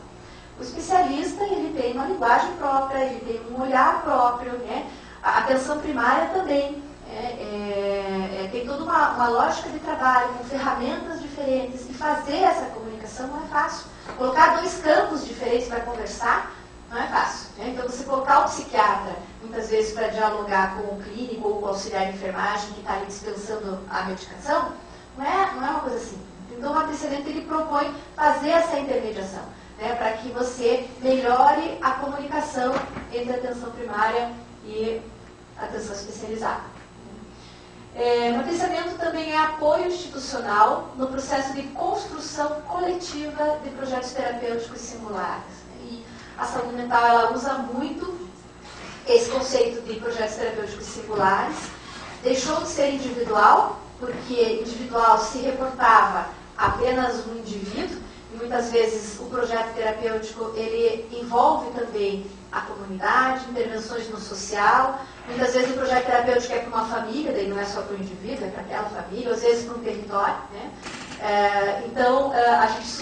O especialista, ele tem uma linguagem própria, ele tem um olhar próprio, né? A atenção primária também tem toda uma lógica de trabalho, com ferramentas diferentes, e fazer essa comunicação não é fácil. Colocar dois campos diferentes para conversar não é fácil, né? Então, você colocar o psiquiatra, muitas vezes, para dialogar com o clínico ou com o auxiliar de enfermagem que está ali dispensando a medicação, não é uma coisa assim. Então, o matriciamento, ele propõe fazer essa intermediação, né, para que você melhore a comunicação entre a atenção primária e a atenção especializada. Matriciamento também é apoio institucional no processo de construção coletiva de projetos terapêuticos singulares. E a saúde mental, ela usa muito esse conceito de projetos terapêuticos singulares. Deixou de ser individual, porque individual se reportava apenas um indivíduo, e muitas vezes o projeto terapêutico, ele envolve também a comunidade, intervenções no social. Muitas vezes o projeto terapêutico é para uma família, daí não é só para o indivíduo, é para aquela família, ou às vezes para um território, né? Então,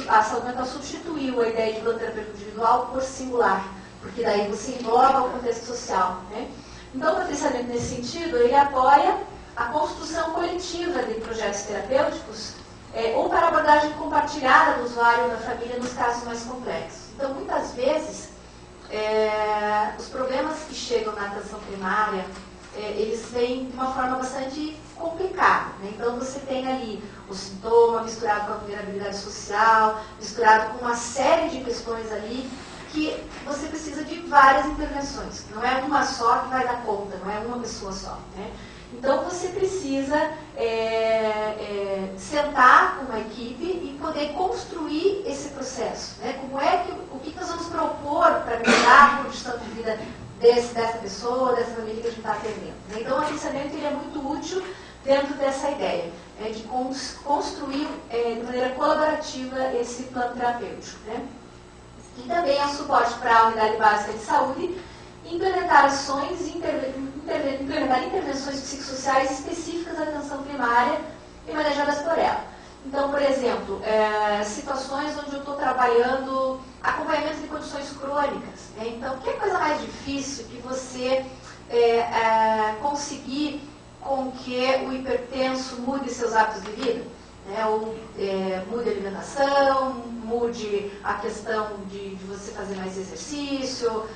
a saúde mental substituiu a ideia de plano terapêutico individual por singular, porque daí você engloba o contexto social, né? Então, o matriciamento, nesse sentido, ele apoia a construção coletiva de projetos terapêuticos ou para abordagem compartilhada do usuário ou da família nos casos mais complexos. Então, muitas vezes, os problemas que chegam na atenção primária, eles vêm de uma forma bastante complicada, né? Então, você tem ali o sintoma misturado com a vulnerabilidade social, misturado com uma série de questões ali que você precisa de várias intervenções. Não é uma só que vai dar conta, não é uma pessoa só, né? Então, você precisa sentar com uma equipe e poder construir esse processo, né? O que nós vamos propor para melhorar a condição de vida dessa pessoa, dessa família que a gente está atendendo, né? Então, o matriciamento, ele é muito útil dentro dessa ideia, de construir de maneira colaborativa esse plano terapêutico, né? E também é suporte para a unidade básica de saúde, implementar ações e implementar intervenções psicossociais específicas da atenção primária e manejadas por ela. Então, por exemplo, situações onde eu estou trabalhando acompanhamento de condições crônicas, né? Então, que coisa mais difícil que você conseguir com que o hipertenso mude seus hábitos de vida, né? Ou mude a alimentação, mude a questão de você fazer mais exercício,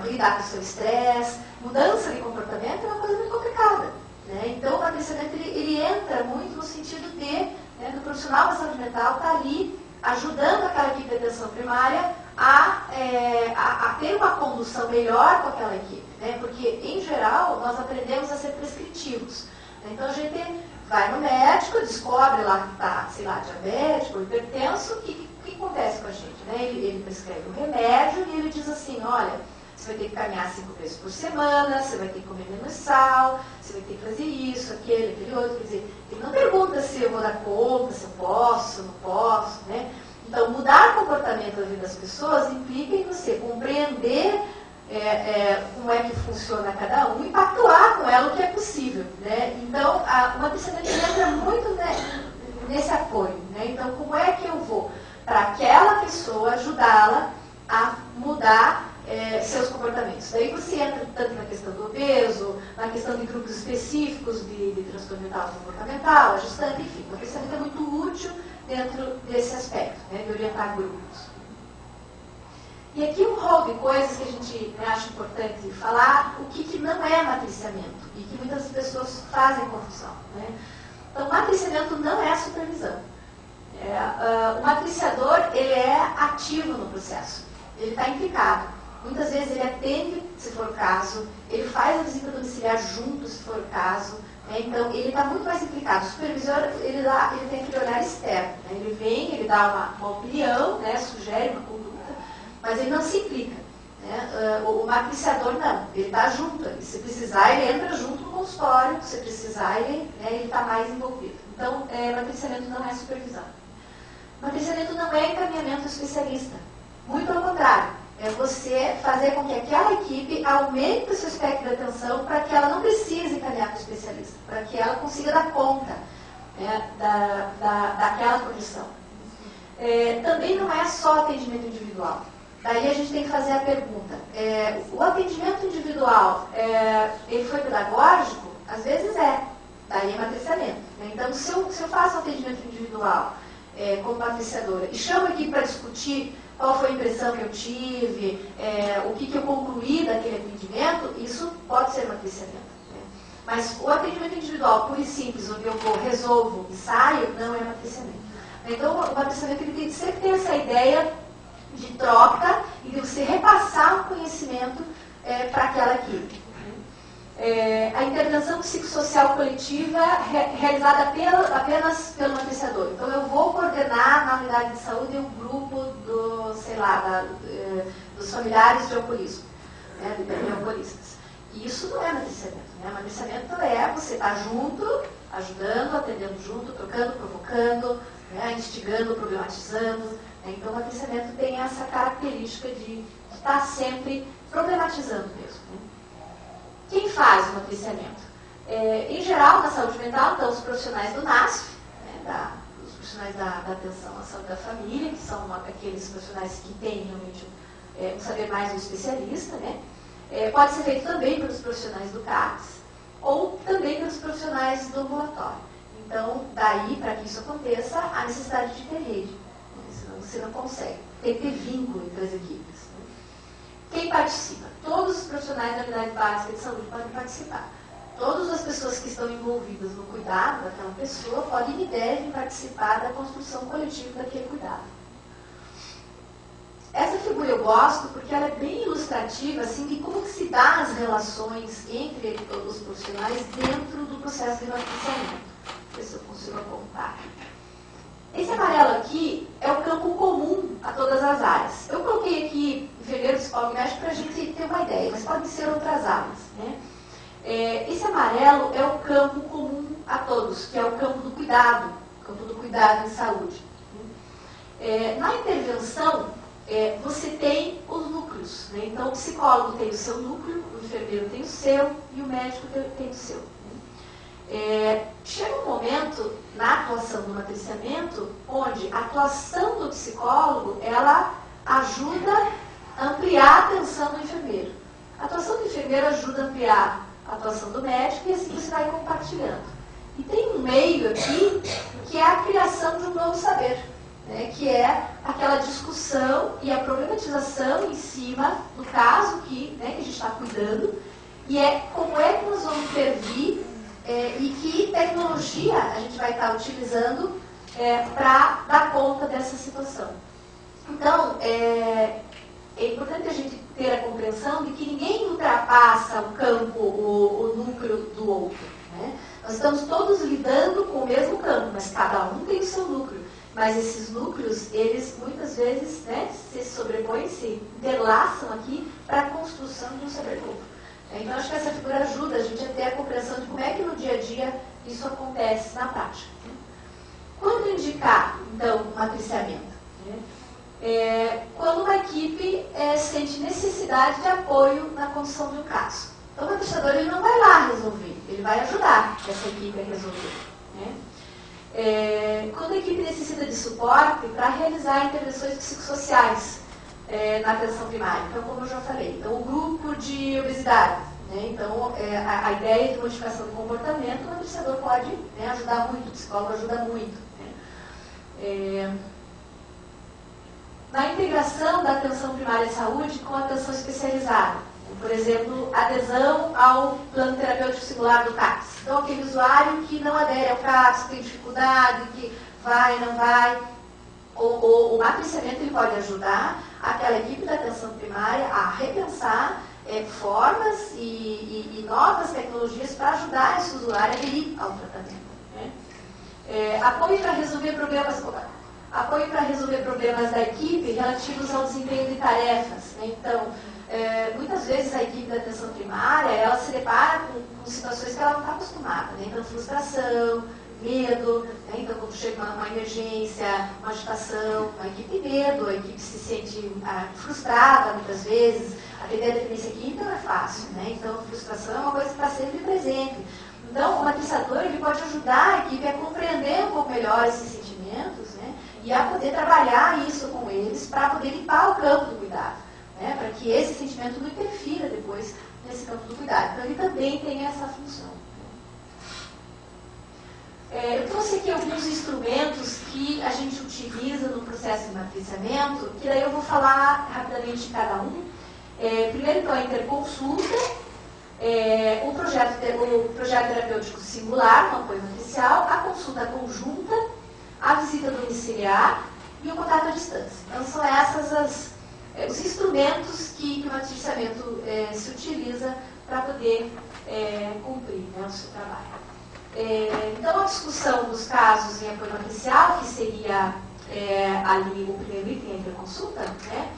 lidar com o seu estresse. Mudança de comportamento é uma coisa muito complicada, né? Então, o matriciamento, ele entra muito no sentido do profissional da saúde mental estar ali ajudando aquela equipe de atenção primária a ter uma condução melhor com aquela equipe, né? Porque, em geral, nós aprendemos a ser prescritivos, né? Então, a gente vai no médico, descobre lá que está, sei lá, diabético ou hipertenso. O que acontece com a gente, né? Ele prescreve um remédio e ele diz assim: olha, você vai ter que caminhar 5 vezes por semana, você vai ter que comer menos sal, você vai ter que fazer isso, aquele outro. Quer dizer, ele não pergunta se eu vou dar conta, se eu posso, se eu não posso, né? Então, mudar o comportamento da vida das pessoas implica em você compreender como é que funciona cada um e pactuar com ela o que é possível, né? Então, o matriciamento entra muito nesse apoio, né? Então, como é que eu vou para aquela pessoa ajudá-la a mudar seus comportamentos? Daí você entra tanto na questão do obeso, na questão de grupos específicos de transtorno mental comportamental, ajustando, enfim. O matriciamento é muito útil dentro desse aspecto, né, de orientar grupos. E aqui um rol de coisas que a gente acha importante falar, o que não é matriciamento e que muitas pessoas fazem confusão, né? Então, matriciamento não é supervisão. O matriciador, ele é ativo no processo, ele está implicado. Muitas vezes ele atende, se for o caso, ele faz a visita domiciliar junto, se for o caso, né? Então, ele está muito mais implicado. O supervisor, ele tem aquele olhar externo, né? Ele vem, ele dá uma opinião, né? Sugere uma conduta, mas ele não se implica, né? O matriciador não, ele está junto ali. Se precisar, ele entra junto no consultório, se precisar, ele está mais envolvido. Então, matriciamento não é supervisão. Matriciamento não é encaminhamento especialista. Muito ao contrário, é você fazer com que aquela equipe aumente o seu espectro de atenção para que ela não precise encaminhar para o especialista, para que ela consiga dar conta, né, daquela condição. Também não é só atendimento individual. daí a gente tem que fazer a pergunta. O atendimento individual, ele foi pedagógico? Às vezes daí é matriciamento. Né? Então, se eu faço um atendimento individual como matriciadora e chamo aqui para discutir qual foi a impressão que eu tive, o que eu concluí daquele atendimento, isso pode ser matriciamento. Né? Mas o atendimento individual, puro e simples, onde eu resolvo e saio, não é matriciamento. Então, o matriciamento ele tem que sempre ter essa ideia de troca e de você repassar um conhecimento para aquela equipe. A intervenção psicossocial coletiva realizada apenas pelo matriciador. Então, eu vou coordenar na unidade de saúde um grupo dos familiares de alcoolismo, né, de alcoolistas. E isso não é matriciamento. Né? Matriciamento é você estar junto, ajudando, atendendo junto, trocando, provocando, né, instigando, problematizando. Né? Então, o matriciamento tem essa característica de estar sempre problematizando mesmo. Né? Quem faz o matriciamento? Em geral, na saúde mental, estão os profissionais do NASF, né, os profissionais da atenção à saúde da família, que são aqueles profissionais que têm realmente um saber mais do especialista. Né? Pode ser feito também pelos profissionais do CAPS ou também pelos profissionais do ambulatório. Então, daí, para que isso aconteça, há necessidade de ter rede. Né? Senão você não consegue. Tem que ter vínculo entre as equipes. Quem participa? Todos os profissionais da unidade básica de saúde podem participar. Todas as pessoas que estão envolvidas no cuidado daquela pessoa podem e devem participar da construção coletiva daquele cuidado. Essa figura eu gosto porque ela é bem ilustrativa assim, de como que se dá as relações entre os profissionais dentro do processo de matriciamento. Ver se eu consigo apontar. Esse amarelo aqui é o campo comum a todas as áreas. Eu coloquei aqui enfermeiro, psicólogo e médico para a gente ter uma ideia, mas podem ser outras áreas. Né? Esse amarelo é o campo comum a todos, que é o campo do cuidado em saúde. Na intervenção, você tem os núcleos. Né? Então, o psicólogo tem o seu núcleo, o enfermeiro tem o seu e o médico tem o seu. Chega um momento na atuação do matriciamento onde a atuação do psicólogo ela ajuda a ampliar a atenção do enfermeiro. A atuação do enfermeiro ajuda a ampliar a atuação do médico e assim você vai compartilhando. E tem um meio aqui que é a criação de um novo saber, né, que é aquela discussão e a problematização em cima do caso que a gente está cuidando e como é que nós vamos intervir e que tecnologia a gente vai estar utilizando para dar conta dessa situação. Então, é importante a gente ter a compreensão de que ninguém ultrapassa o campo, o núcleo do outro. Né? Nós estamos todos lidando com o mesmo campo, mas cada um tem o seu núcleo. Mas esses núcleos, eles muitas vezes se sobrepõem, se interlaçam aqui para a construção de um saber novo. Então, acho que essa figura ajuda a gente a ter a compreensão de como é que no dia a dia isso acontece na prática. Quando indicar, então, o matriciamento? Quando uma equipe sente necessidade de apoio na condução de um caso. Então, o matriciador ele não vai lá resolver, ele vai ajudar essa equipe a resolver. Quando a equipe necessita de suporte para realizar intervenções psicossociais, na atenção primária, então como eu já falei, então o grupo de obesidade, então a ideia de modificação do comportamento, o matriciador pode ajudar muito, o psicólogo ajuda muito. Na integração da atenção primária à saúde com a atenção especializada, por exemplo, adesão ao plano terapêutico singular do CAPS. Então aquele usuário que não adere ao CAPS, que tem dificuldade, que vai, não vai, o matriciamento ele pode ajudar aquela equipe da atenção primária a repensar formas e novas tecnologias para ajudar esse usuário a aderir ao tratamento. Apoio para resolver problemas da equipe relativos ao desempenho de tarefas. Então, muitas vezes a equipe da atenção primária ela se depara com situações que ela não está acostumada. Então, frustração, medo, então quando chega uma emergência, uma agitação, a equipe tem medo, a equipe se sente frustrada muitas vezes, atender a dependência química não é fácil, então a frustração é uma coisa que está sempre presente. Então o matriciador ele pode ajudar a equipe a compreender um pouco melhor esses sentimentos, e e a poder trabalhar isso com eles para poder limpar o campo do cuidado, né? Para que esse sentimento não interfira depois nesse campo do cuidado. Então ele também tem essa função. Eu trouxe aqui alguns instrumentos que a gente utiliza no processo de matriciamento, que daí eu vou falar rapidamente de cada um. Primeiro, então, a interconsulta, o projeto terapêutico singular, no apoio matricial, a consulta conjunta, a visita domiciliar e o contato à distância. Então, são esses os instrumentos que o matriciamento se utiliza para poder cumprir, né, o seu trabalho. Então, a discussão dos casos em apoio matricial, que seria ali o primeiro item, a interconsulta, né?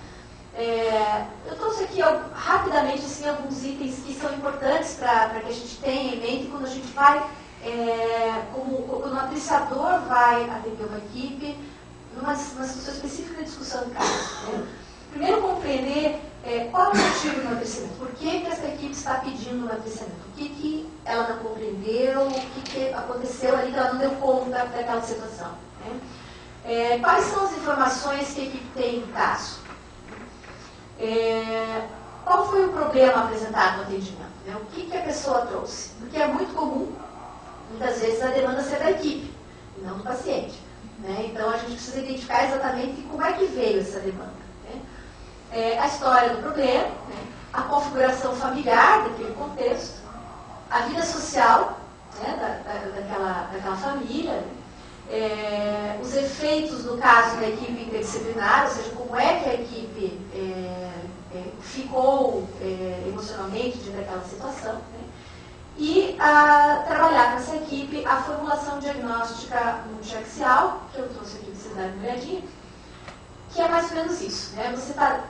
Eu trouxe aqui rapidamente assim, alguns itens que são importantes para que a gente tenha em mente quando a gente vai, quando o matriciador vai atender uma equipe numa situação específica de discussão de casos. Né? Primeiro, compreender qual é o motivo do matriciamento, por que essa equipe está pedindo o matriciamento, o que ela não compreendeu, o que aconteceu ali que ela não deu conta daquela situação. Né? Quais são as informações que a equipe tem no caso? Qual foi o problema apresentado no atendimento? Né? O que a pessoa trouxe? Porque é muito comum, muitas vezes, a demanda ser da equipe, e não do paciente. Né? Então, a gente precisa identificar exatamente como é que veio essa demanda. A história do problema, né? A configuração familiar daquele contexto, a vida social, né? daquela família, os efeitos, no caso da equipe interdisciplinar, ou seja, como é que a equipe ficou emocionalmente diante daquela situação, né? E trabalhar com essa equipe a formulação diagnóstica multiaxial, que eu trouxe aqui para vocês darem uma olhadinha, que é mais ou menos isso, né? Você está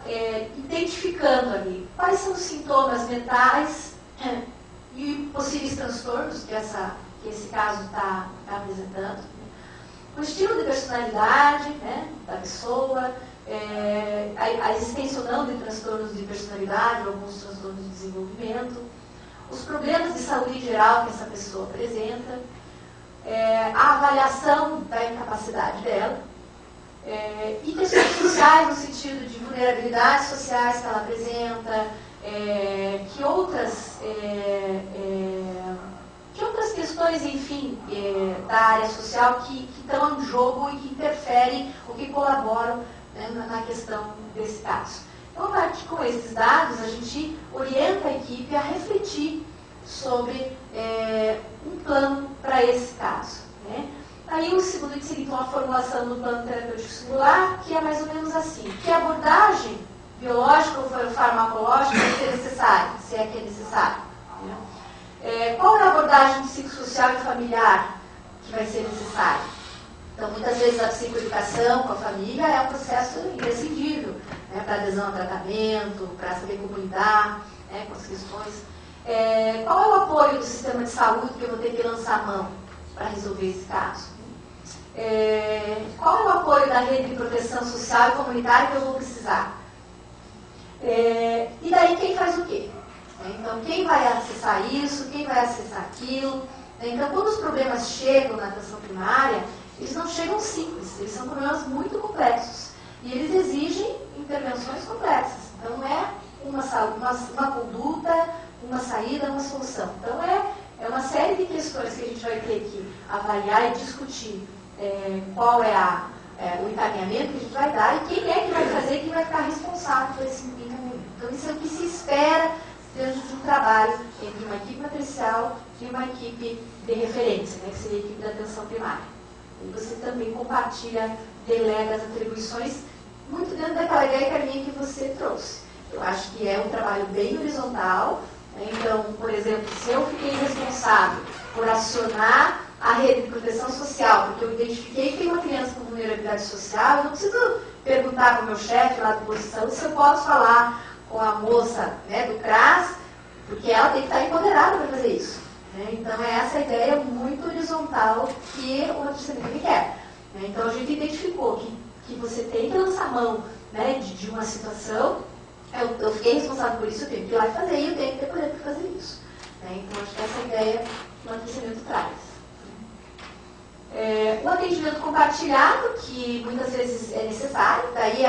identificando ali quais são os sintomas mentais e possíveis transtornos que esse caso está apresentando, né? O estilo de personalidade, né, da pessoa, a existência ou não de transtornos de personalidade, alguns transtornos de desenvolvimento, os problemas de saúde geral que essa pessoa apresenta, a avaliação da incapacidade dela, e questões sociais no sentido de vulnerabilidades sociais que ela apresenta, que outras questões, enfim, da área social que estão em jogo e que interferem ou que colaboram, né, na questão desse caso. Então, a partir com esses dados, a gente orienta a equipe a refletir sobre um plano para esse caso. Né? Aí o segundo item seria então a formulação do plano terapêutico singular, que é mais ou menos assim: que abordagem biológica ou farmacológica vai ser necessária, se é que é necessário. Né? Qual é a abordagem psicossocial e familiar que vai ser necessária? Então, muitas vezes a psicoeducação com a família é um processo imprescindível, né, para adesão ao tratamento, para saber como lidar, né, com as questões. Qual é o apoio do sistema de saúde que eu vou ter que lançar a mão para resolver esse caso? Qual é o apoio da rede de proteção social e comunitária que eu vou precisar? E daí quem faz o quê? Então, quem vai acessar isso, quem vai acessar aquilo? Então, quando os problemas chegam na atenção primária, eles não chegam simples, eles são problemas muito complexos. E eles exigem intervenções complexas. Então, não é uma conduta, uma saída, uma solução. Então, é uma série de questões que a gente vai ter que avaliar e discutir qual é o encaminhamento que a gente vai dar e quem é que vai fazer e quem vai ficar responsável por esse encaminhamento. Então, isso é o que se espera dentro de um trabalho entre uma equipe matricial e uma equipe de referência, né, que seria a equipe da atenção primária. E você também compartilha, delega as atribuições muito dentro daquela ideia, Carminha, que você trouxe. Eu acho que é um trabalho bem horizontal, né? Então, por exemplo, se eu fiquei responsável por acionar a rede de proteção social, porque eu identifiquei que tem uma criança com vulnerabilidade social, eu não preciso perguntar para o meu chefe lá da posição se eu posso falar com a moça, né, do CRAS, porque ela tem que estar empoderada para fazer isso. Né? Então, é essa ideia muito horizontal que o matriciamento requer. Né? Então, a gente identificou que você tem que lançar mão, né, de uma situação, eu fiquei responsável por isso, eu tenho que ir lá e fazer, e eu tenho que ter poder para fazer isso. Né? Então, acho que essa ideia o matriciamento traz. O atendimento compartilhado, que muitas vezes é necessário, daí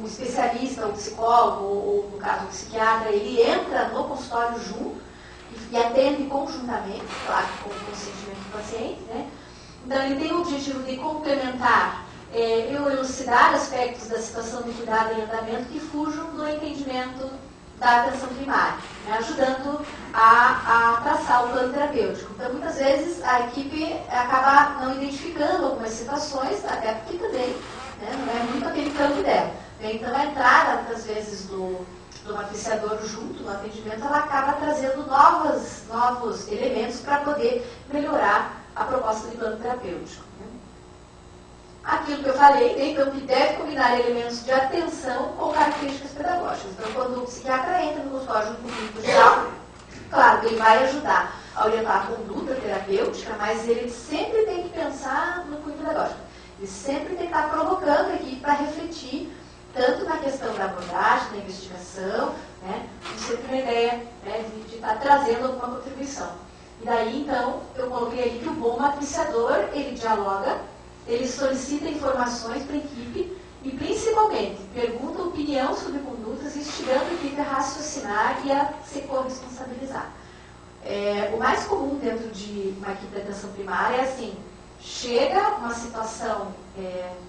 o especialista, o psicólogo, ou no caso o psiquiatra, ele entra no consultório junto e atende conjuntamente, claro, com o consentimento do paciente, né? Então ele tem o objetivo de complementar, elucidar aspectos da situação de cuidado em andamento que fujam do entendimento da atenção primária, né, ajudando a traçar o plano terapêutico. Então, muitas vezes, a equipe acaba não identificando algumas situações, até porque também, né, não é muito aquele campo dela. Então, a entrada, muitas vezes, do matriciador junto no atendimento, ela acaba trazendo novos elementos para poder melhorar a proposta de plano terapêutico. Aquilo que eu falei, né, então, que deve combinar elementos de atenção com características pedagógicas. Então, quando o psiquiatra entra no consultório junto com o clínico geral, claro que ele vai ajudar a orientar a conduta terapêutica, mas ele sempre tem que pensar no cunho pedagógico. Ele sempre tem que estar provocando a equipe para refletir, tanto na questão da abordagem, da investigação, né, sempre uma ideia, né, de estar trazendo alguma contribuição. E daí, então, eu coloquei ali que o bom matriciador, ele dialoga, ele solicita informações para a equipe e, principalmente, pergunta opinião sobre condutas, instigando a equipe a raciocinar e a se corresponsabilizar. O mais comum dentro de uma equipe de atenção primária é assim, chega uma situação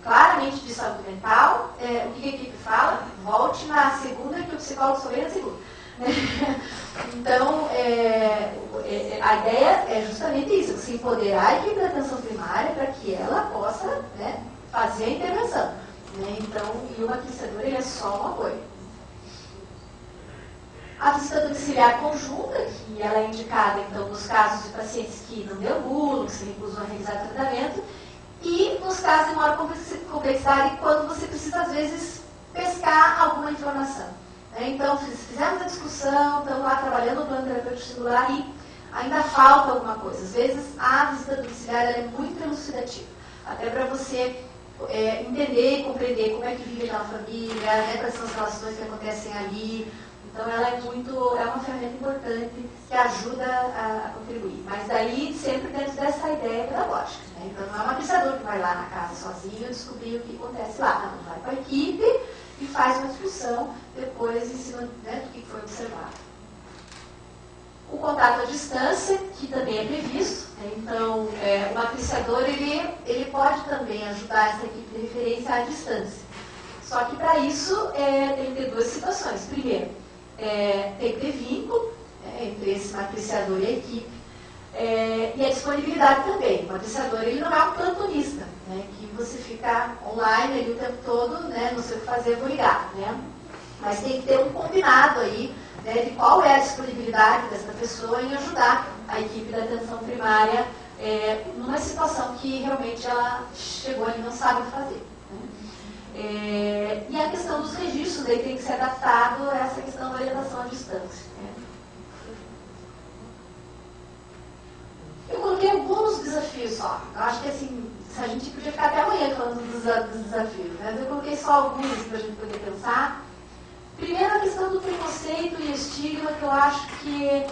claramente de saúde mental, o que a equipe fala? Volte na segunda que o psicólogo só vem na segunda. Então, a ideia é justamente isso, se empoderar a equipe da atenção primária para que ela possa, né, fazer a intervenção. Né? Então, e o matriciador ele é só um apoio. A visita domiciliar conjunta, que ela é indicada, então, nos casos de pacientes que não deambulam, que se recusam a realizar tratamento, e nos casos de maior complexidade, quando você precisa, às vezes, pescar alguma informação. Então, fizemos a discussão, estamos lá trabalhando no plano terapêutico singular e ainda falta alguma coisa. Às vezes, a visita domiciliar ela é muito elucidativa, até para você entender e compreender como é que vive aquela família, né, quais são as relações que acontecem ali. Então, ela é uma ferramenta importante que ajuda a contribuir. Mas daí, sempre dentro dessa ideia pedagógica. Né? Então, não é um matriciador que vai lá na casa sozinho descobrir o que acontece lá. Não, vai com a equipe e faz uma discussão depois em cima, né, do que foi observado. O contato à distância, que também é previsto. Né? Então, o matriciador ele pode também ajudar essa equipe de referência à distância. Só que para isso tem que ter duas situações. Primeiro, tem que ter vínculo, né, entre esse matriciador e a equipe. E a disponibilidade também. O matriciador ele não é um plantonista, né, que você fica online ali o tempo todo, né, não sei o que fazer, vou ligar. Né? Mas tem que ter um combinado aí, né, de qual é a disponibilidade dessa pessoa em ajudar a equipe da atenção primária numa situação que realmente ela chegou ali e não sabe o que fazer. Né? E a questão dos registros aí tem que ser adaptado a essa questão da orientação à distância. Né? Eu coloquei alguns desafios só. Eu acho que assim, a gente podia ficar até amanhã falando dos desafios. Né? Eu coloquei só alguns para a gente poder pensar. Primeiro, a questão do preconceito e estigma, que eu acho que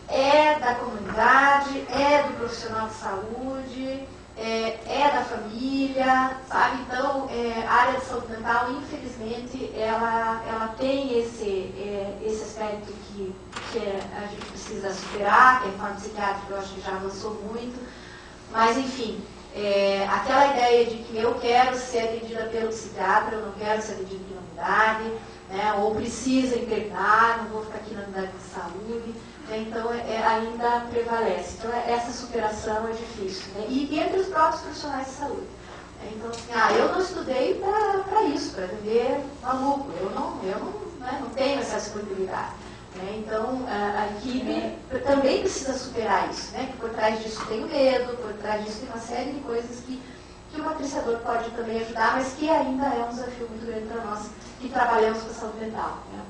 é da comunidade, é do profissional de saúde, é da família, sabe? Então, a área de saúde mental, infelizmente, ela tem esse aspecto que a gente precisa superar, que a reforma psiquiátrica eu acho que já avançou muito, mas, enfim, aquela ideia de que eu quero ser atendida pelo psiquiatra, eu não quero ser atendida pela unidade, né, ou precisa internar, não vou ficar aqui na unidade de saúde, né, então ainda prevalece. Então essa superação é difícil. Né, e entre os próprios profissionais de saúde. Né, então assim, eu não estudei para isso, para atender maluco, eu não tenho essa disponibilidade. Né, então a equipe também precisa superar isso, né, que por trás disso tem o medo, por trás disso tem uma série de coisas que o matriciador pode também ajudar, mas que ainda é um desafio muito grande para nós que trabalhamos com a saúde mental. Né?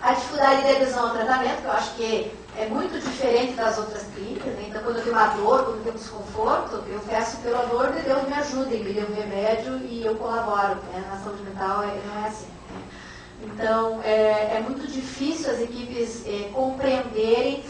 A dificuldade de adesão ao tratamento, que eu acho que é muito diferente das outras clínicas. Né? Então, quando eu tenho uma dor, quando eu tenho um desconforto, eu peço pelo amor de Deus, me ajudem, me dê um remédio e eu colaboro. Né? Na saúde mental não é assim. Né? Então, é muito difícil as equipes compreenderem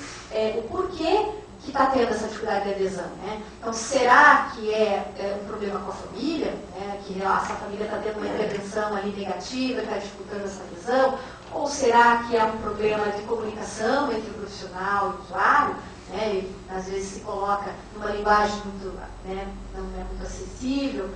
o porquê está tendo essa dificuldade de adesão, né? Então, será que é um problema com a família, né? Que essa família está tendo uma intervenção ali negativa, está dificultando essa adesão? Ou será que é um problema de comunicação entre o profissional e o usuário, né? E, às vezes se coloca numa linguagem muito, né, não é muito acessível.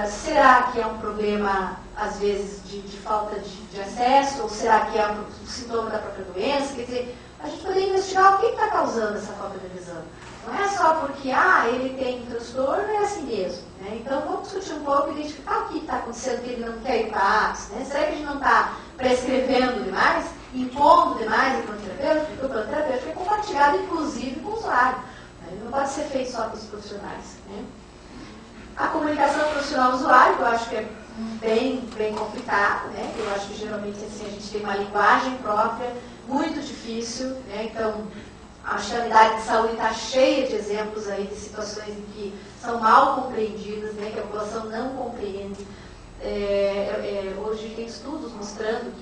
Será que é um problema, às vezes, de falta de acesso? Ou será que é um sintoma da própria doença? Quer dizer, a gente poderia investigar o que está causando essa falta de adesão. Não é só porque, ele tem um transtorno, é assim mesmo, né? Então, vamos discutir um pouco e identificar o que está acontecendo, que ele não quer ir para a APS, né? Será que a gente não está prescrevendo demais, impondo demais o plano terapêutico? Porque o plano terapêutico é compartilhado, inclusive, com o usuário, né? Ele não pode ser feito só com os profissionais, né? A comunicação profissional-usuário, eu acho que é bem complicado, né? Eu acho que, geralmente, assim, a gente tem uma linguagem própria, muito difícil, né? Então, acho que a unidade de saúde está cheia de exemplos aí de situações em que são mal compreendidas, né? Que a população não compreende. Hoje tem estudos mostrando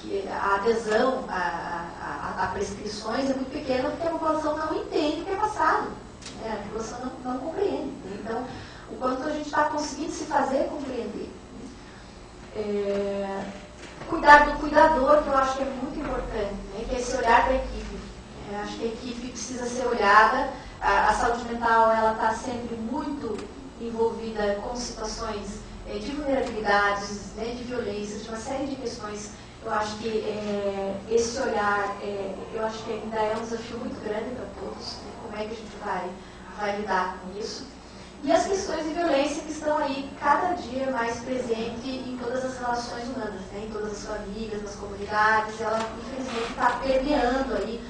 que a adesão a prescrições é muito pequena porque a população não entende o que é passado, né? A população não compreende, né? Então, o quanto a gente está conseguindo se fazer compreender. Cuidar do cuidador, que eu acho que é muito importante, né? Que é esse olhar da equipe. Acho que a equipe precisa ser olhada. A saúde mental, ela está sempre muito envolvida com situações de vulnerabilidades, né, de violências, de uma série de questões. Eu acho que esse olhar, eu acho que ainda é um desafio muito grande para todos, né? Como é que a gente vai lidar com isso? E as questões de violência que estão aí cada dia mais presentes em todas as relações humanas, né? Em todas as famílias, nas comunidades. Ela, infelizmente, está permeando aí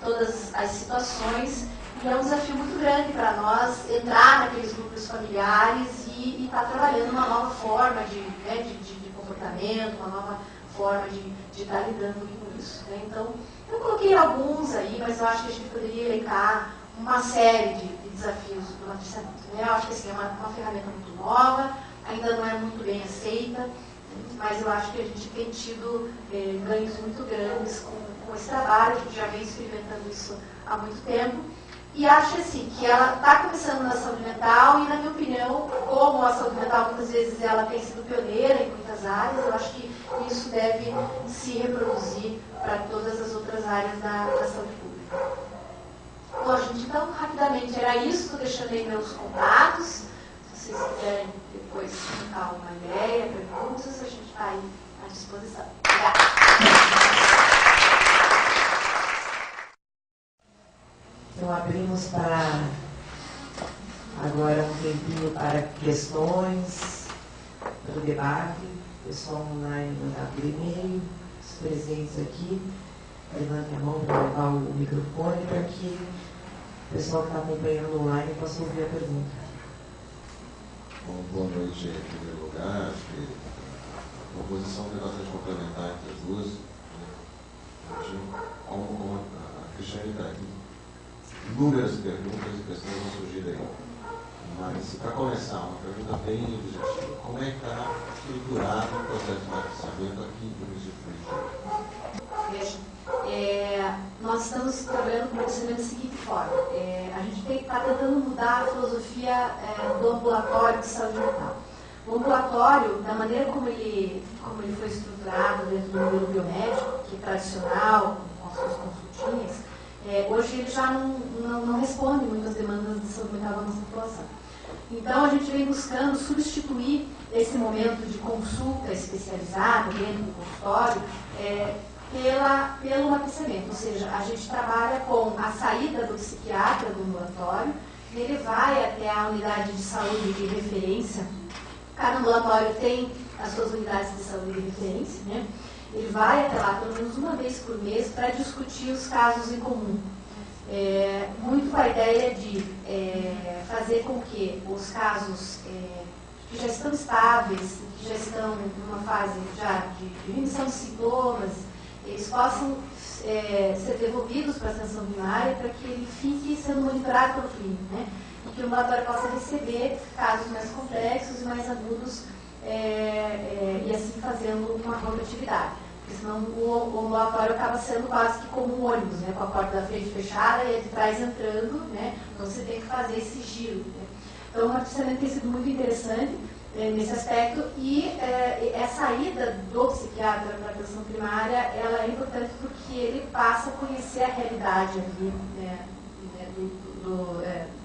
todas as situações. E é um desafio muito grande para nós entrar naqueles grupos familiares e estar trabalhando uma nova forma de comportamento, uma nova forma de estar lidando com isso, né? Então, eu coloquei alguns aí, mas eu acho que a gente poderia elencar uma série de desafios do matriciamento, né? Eu acho que assim, é uma ferramenta muito nova, ainda não é muito bem aceita, mas eu acho que a gente tem tido ganhos muito grandes com esse trabalho. A gente já vem experimentando isso há muito tempo. E acho assim, que ela está começando na saúde mental e, na minha opinião, como a saúde mental muitas vezes ela tem sido pioneira em muitas áreas, eu acho que isso deve se reproduzir para todas as outras áreas da saúde pública. Bom, gente, então, rapidamente, era isso. Estou deixando aí meus contatos. Se vocês quiserem depois contar uma ideia, perguntas, a gente está aí à disposição. Obrigada. Então, abrimos para agora um tempinho para questões, para o debate. O pessoal online mandar por e-mail, os presentes aqui, levantem a mão para levar o microfone para que o pessoal que está acompanhando online possa ouvir a pergunta. Bom, boa noite em primeiro lugar. Acho que a proposição é bastante complementar entre as duas. Como a Cristiane está aqui. Inúmeras perguntas e questões vão surgir aí. Mas, para começar, uma pergunta bem objetiva. Como é que está estruturado o processo de matriciamento aqui no município de Curitiba? Veja, nós estamos trabalhando com o matriciamento da seguinte forma. A gente está tentando mudar a filosofia do ambulatório de saúde mental. O ambulatório, da maneira como ele foi estruturado dentro do modelo biomédico, que é tradicional, com as suas consultinhas, hoje ele já não responde muito às demandas de saúde mental da nossa população. Então, a gente vem buscando substituir esse momento de consulta especializada dentro do consultório pelo matriciamento. Ou seja, a gente trabalha com a saída do psiquiatra do ambulatório, ele vai até a unidade de saúde de referência. Cada ambulatório tem as suas unidades de saúde de referência, né? Ele vai até lá pelo menos uma vez por mês para discutir os casos em comum. Muito com a ideia de fazer com que os casos que já estão estáveis, que já estão numa fase já de remissão de sintomas, eles possam ser devolvidos para a atenção primária para que ele fique sendo monitorado pelo clínico, né? E que o ambulatório possa receber casos mais complexos e mais agudos e assim fazendo uma rotatividade. porque senão o ambulatório acaba sendo quase que como um ônibus, né? Com a porta da frente fechada e a de trás entrando, né? Então você tem que fazer esse giro, né? Então o matriciamento tem sido muito interessante nesse aspecto, e essa ida do psiquiatra para a atenção primária, ela é importante porque ele passa a conhecer a realidade ali, né, do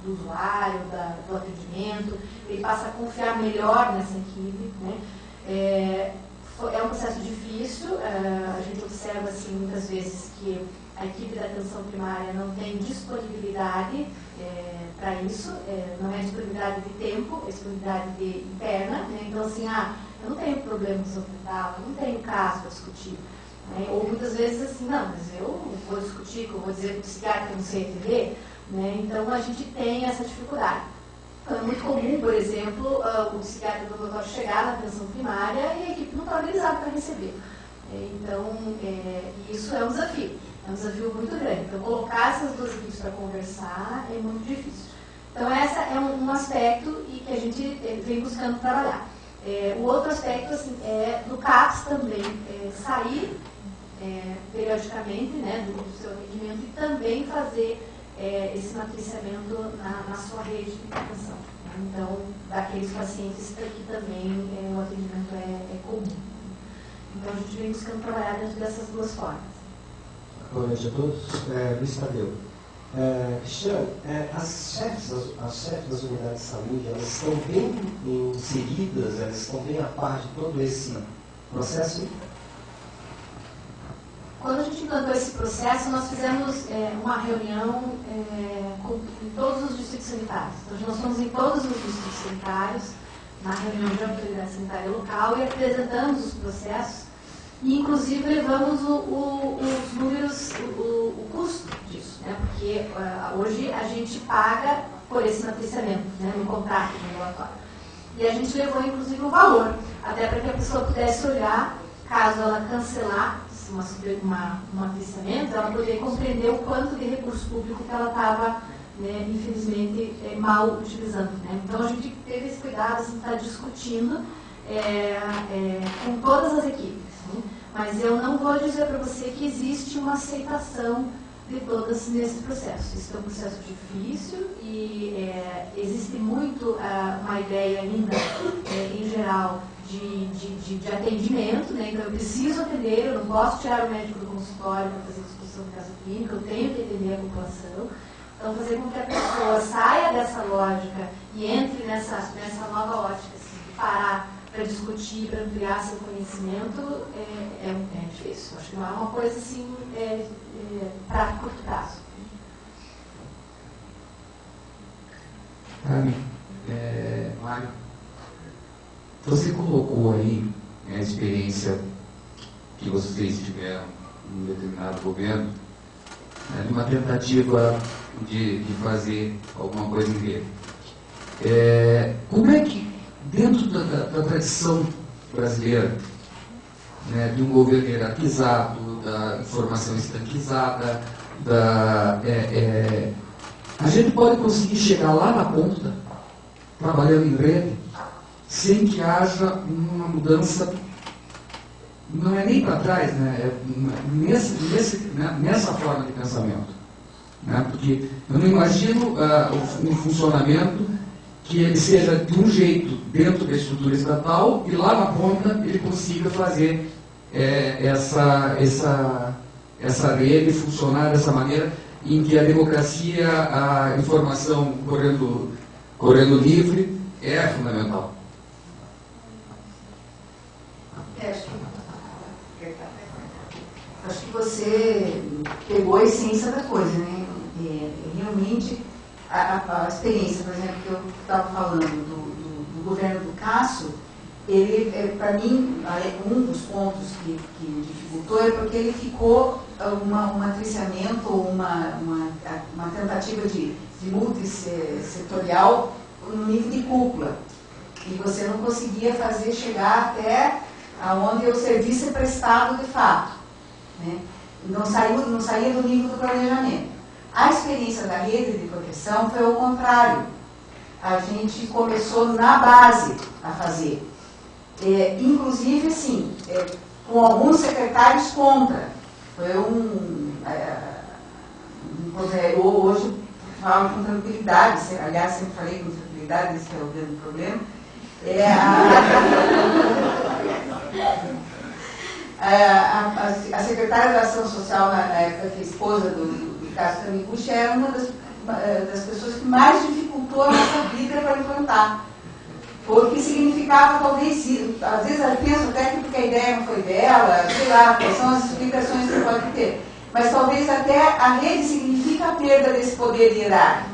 usuário, do atendimento, ele passa a confiar melhor nessa equipe, né. É um processo difícil, a gente observa assim, muitas vezes que a equipe da atenção primária não tem disponibilidade para isso, não é disponibilidade de tempo, é disponibilidade interna, né? Então assim, eu não tenho problema com saúde mental, eu não tenho caso para discutir, né? Ou muitas vezes assim, não, mas eu vou discutir, eu vou dizer para o psiquiatra que eu não sei atender, né? Então a gente tem essa dificuldade. Então, é muito comum, por exemplo, o psiquiatra do ambulatório chegar na atenção primária e a equipe não está organizada para receber. Então, isso é um desafio muito grande. Então, colocar essas duas equipes para conversar é muito difícil. Então, esse é um aspecto e que a gente vem buscando trabalhar. O outro aspecto, assim, no CAPS também, sair periodicamente, né, do seu atendimento e também fazer esse matriciamento na sua rede de atenção. Então, daqueles pacientes para que também o atendimento é comum. Então, a gente vem buscando trabalhar dentro dessas duas formas. Boa noite a todos. Luiz Tadeu. Cristiano, as chefes das unidades de saúde, elas estão bem inseridas, elas estão bem a par de todo esse processo? Quando a gente implantou esse processo, nós fizemos uma reunião em todos os distritos sanitários. Então, nós fomos em todos os distritos sanitários, na reunião de autoridade sanitária local, e apresentamos os processos, e inclusive levamos os números, o custo disso, né? Porque hoje a gente paga por esse matriciamento, né, no contrato do ambulatório. E a gente levou inclusive o valor, até para que a pessoa pudesse olhar, caso ela cancelar um matriciamento, ela poderia compreender o quanto de recurso público que ela estava, né, infelizmente, mal utilizando, né? Então a gente teve esse cuidado, assim, de estar discutindo com todas as equipes, né? Mas eu não vou dizer para você que existe uma aceitação de todas nesse processo. Isso é um processo difícil e existe muito uma ideia ainda, em geral, de atendimento, né? Então eu preciso atender, eu não posso tirar o médico do consultório para fazer discussão de caso clínico, eu tenho que atender a população. Então fazer com que a pessoa saia dessa lógica e entre nessa nova ótica, assim, de parar para discutir, para ampliar seu conhecimento, é difícil. Acho que não é uma coisa assim para curto prazo. Mário, você colocou aí a experiência que vocês tiveram em um determinado governo, numa tentativa de fazer alguma coisa em rede. Como é que, dentro da tradição brasileira, né, de um governo hierarquizado, da informação estanquizada, a gente pode conseguir chegar lá na ponta, trabalhando em rede, sem que haja uma mudança, não é nem para trás, né, nessa forma de pensamento, né, porque eu não imagino um funcionamento que ele seja de um jeito dentro da estrutura estatal e lá na ponta ele consiga fazer essa rede funcionar dessa maneira em que a democracia, a informação correndo livre é fundamental. Acho que você pegou a essência da coisa, né? Realmente, a experiência, por exemplo, que eu estava falando do governo do Cássio, ele, para mim, um dos pontos que dificultou é porque ele ficou um matriciamento, uma tentativa de multissetorial no nível de cúpula. E você não conseguia fazer chegar até aonde o serviço é prestado de fato, né? Não saía do nível do planejamento. A experiência da rede de proteção foi o contrário. A gente começou na base a fazer. Inclusive, assim, com alguns secretários contra. Foi hoje eu falo com tranquilidade, aliás, sempre falei com tranquilidade, esse é o grande problema. A secretária da Ação Social, na época, que é esposa do Cássio Taniguchi, era uma das pessoas que mais dificultou a nossa vida para implantar. Porque significava, talvez, às vezes eu penso até que porque a ideia não foi dela, sei lá, quais são as explicações que pode ter. Mas talvez até a rede significa a perda desse poder hierárquico,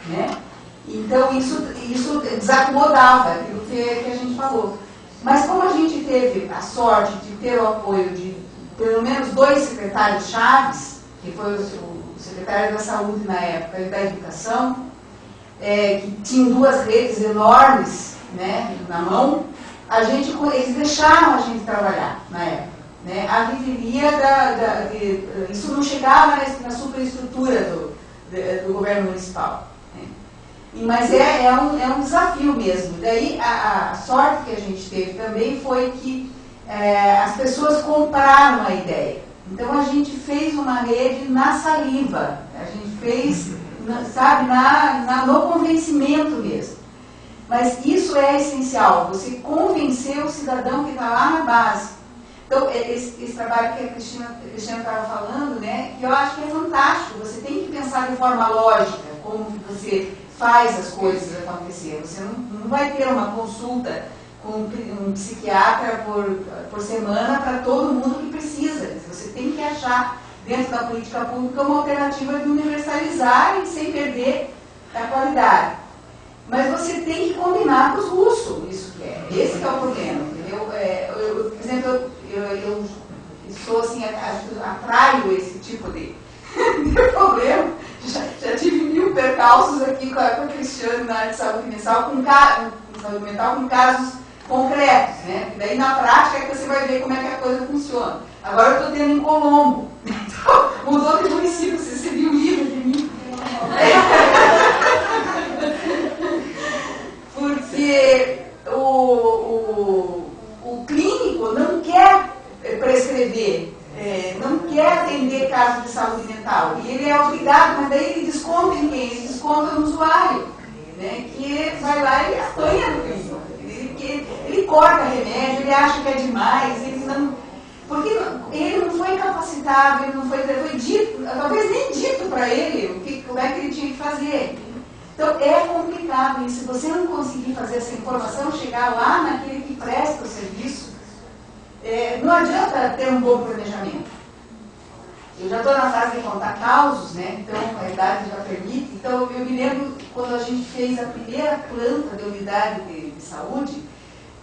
né? Então isso desacomodava aquilo que a gente falou. Mas como a gente teve a sorte de ter o apoio de pelo menos 2 secretários chaves, que foi o secretário da Saúde na época e da Educação, que tinham 2 redes enormes, né, na mão, eles deixaram a gente trabalhar na época. Né? A revelia isso não chegava na superestrutura do governo municipal. Né? Mas é um desafio mesmo. Daí a sorte que a gente teve também foi que as pessoas compraram a ideia. Então a gente fez uma rede na saliva, a gente fez, sabe, no convencimento mesmo. Mas isso é essencial, você convencer o cidadão que está lá na base. Então, esse trabalho que a Cristina estava falando, né, que eu acho que é fantástico, você tem que pensar de forma lógica como você faz as coisas acontecer. Você não vai ter uma consulta com um psiquiatra por semana para todo mundo que precisa. Você tem que achar, dentro da política pública, uma alternativa de universalizar e sem perder a qualidade. Mas você tem que combinar com os russos, isso que é. Esse que é o problema, entendeu? Por exemplo, eu sou assim, atraio esse tipo de problema. Já tive 1000 percalços aqui com a Cristiane na área de saúde mental, com casos concretos, né? E daí na prática é que você vai ver como é que a coisa funciona. Agora eu estou tendo em Colombo, então mudou de município, você viu o livro de mim. Porque o clínico não quer prescrever, não quer atender casos de saúde mental. E ele é obrigado, mas daí ele desconta em quem? Ele desconta no usuário, né, que vai lá e apanha no clínico. Ele corta remédio, ele acha que é demais, porque ele não foi capacitado, ele não foi dito, talvez nem dito para ele como é que ele tinha que fazer. Então, é complicado, e se você não conseguir fazer essa informação chegar lá naquele que presta o serviço, não adianta ter um bom planejamento. Eu já estou na fase de contar causos, né? Então a idade já permite. Então, eu me lembro quando a gente fez a primeira planta de unidade de saúde,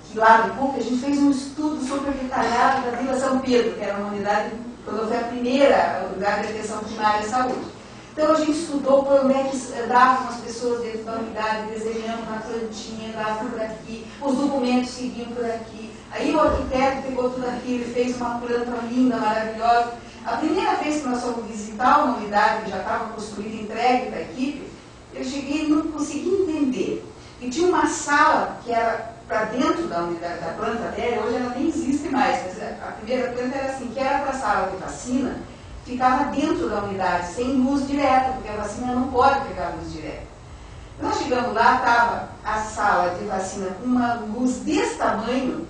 que lá no PUC, a gente fez um estudo super detalhado da Vila São Pedro, que era uma unidade, quando foi a primeira unidade de atenção primária de saúde. Então a gente estudou por onde é que davam as pessoas dentro da unidade, desenhando uma plantinha, davam por aqui, os documentos seguiam por aqui. Aí o arquiteto pegou tudo aquilo e fez uma planta linda, maravilhosa. A primeira vez que nós fomos visitar uma unidade que já estava construída, entregue para a equipe, eu cheguei e não consegui entender. E tinha uma sala que era para dentro da unidade, da planta velha, hoje ela nem existe mais, mas a primeira planta era assim, que era para a sala de vacina, ficava dentro da unidade, sem luz direta, porque a vacina não pode pegar luz direta. Nós chegamos lá, estava a sala de vacina com uma luz desse tamanho,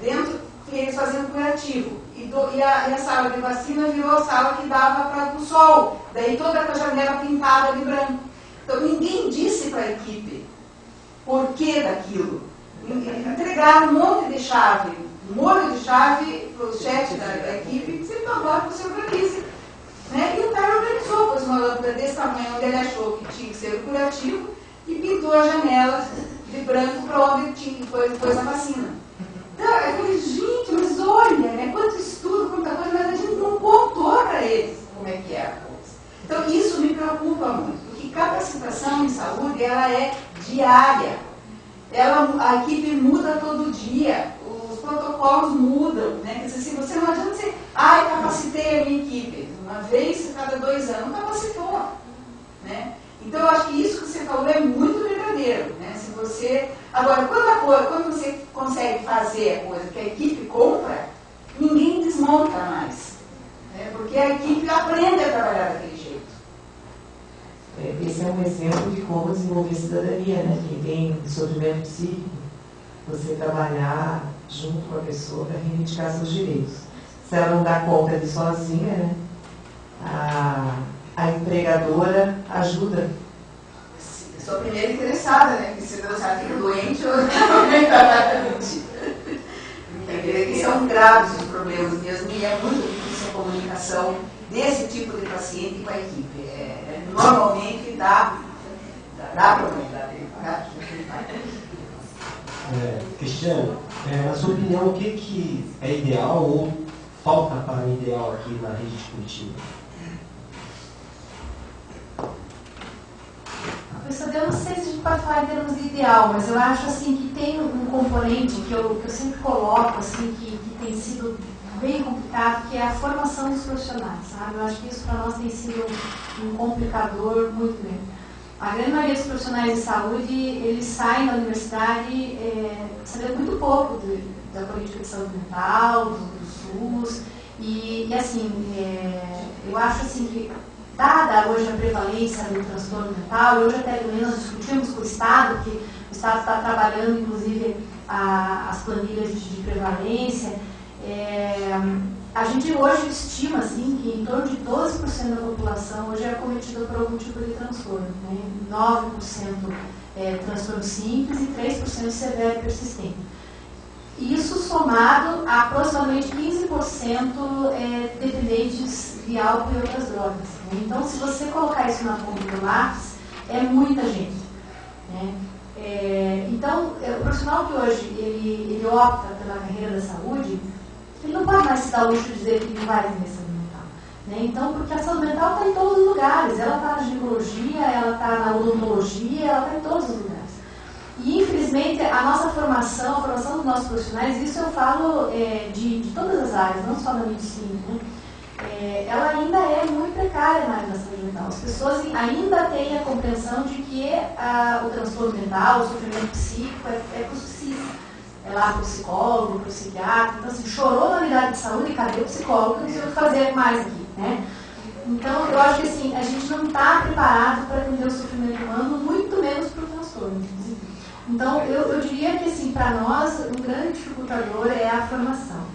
dentro, e eles fazendo curativo. E a sala de vacina virou a sala que dava para o sol, daí toda a janela pintada de branco. Então ninguém disse para a equipe por que daquilo. Entregaram um monte de chave, um molho de chave para o chefe da equipe e disse, agora você organize. Né? E o cara organizou, pôs uma lâmpada desse tamanho, onde ele achou que tinha que ser o curativo, e pintou a janela de branco para onde tinha que pôs a vacina. Então, eu falei, gente, mas olha, né, quanto estudo, quanta coisa, mas a gente não contou para eles como é que é a coisa. Então, isso me preocupa muito, porque capacitação em saúde, ela é diária. A equipe muda todo dia, os protocolos mudam, né? Quer dizer, se você não adianta dizer, capacitei a minha equipe, uma vez a cada 2 anos, não capacitou, né? Então, eu acho que isso que você falou é muito verdadeiro, né? Se você... Agora, quando você consegue fazer a coisa que a equipe compra, desmonta mais. Né? Porque a equipe aprende a trabalhar daquele jeito. Esse é um exemplo de como desenvolver cidadania, né? Quem tem sofrimento psíquico, você trabalhar junto com a pessoa para reivindicar seus direitos. Se ela não dá conta de sozinha, né? A empregadora ajuda. Eu sou a primeira interessada, né? Porque se ela fica doente, eu também exatamente. Que são graves os problemas mesmo, e é muito difícil a comunicação desse tipo de paciente com a equipe. Normalmente dá problema. Cristiane, na sua opinião, o que é ideal ou falta para o ideal aqui na rede de Curitiba? Professor, eu não sei se a gente pode falar em termos de ideal, mas eu acho assim que tem um componente que eu sempre coloco, assim, que tem sido bem complicado, que é a formação dos profissionais, sabe? Eu acho que isso para nós tem sido um complicador muito grande. A grande maioria dos profissionais de saúde, eles saem da universidade sabendo muito pouco da política de saúde mental, do SUS, e assim, eu acho assim que, dada hoje a prevalência do transtorno mental, hoje até nós discutimos com o Estado, que o Estado está trabalhando, inclusive, as planilhas de prevalência. A gente hoje estima assim, que em torno de 12% da população hoje é acometida por algum tipo de transtorno. Né? 9% transtorno simples e 3% severo e persistente. Isso somado a aproximadamente 15% dependentes de álcool e outras drogas. Né? Então, se você colocar isso na ponta do lápis, é muita gente. Né? Então, o profissional que hoje ele opta pela carreira da saúde, ele não pode mais se dar o luxo de dizer que não vai atender saúde mental. Né? Então, porque a saúde mental está em todos os lugares. Ela está na ginecologia, ela está na odontologia, ela está em todos os lugares. E, infelizmente, a nossa formação, a formação dos nossos profissionais, isso eu falo de todas as áreas, não só da medicina, né? Ela ainda é muito precária na área da saúde mental. As pessoas ainda têm a compreensão de que o transtorno mental, o sofrimento psíquico é para o psicólogo. É lá para o psicólogo, para o psiquiatra. Então, assim, chorou na unidade de saúde, cadê o psicólogo? Não sei o que fazer mais aqui, né? Então, eu acho que assim, a gente não está preparado para atender o sofrimento humano, muito menos para o transtorno. Então, eu diria que, assim, para nós, um grande dificultador é a formação.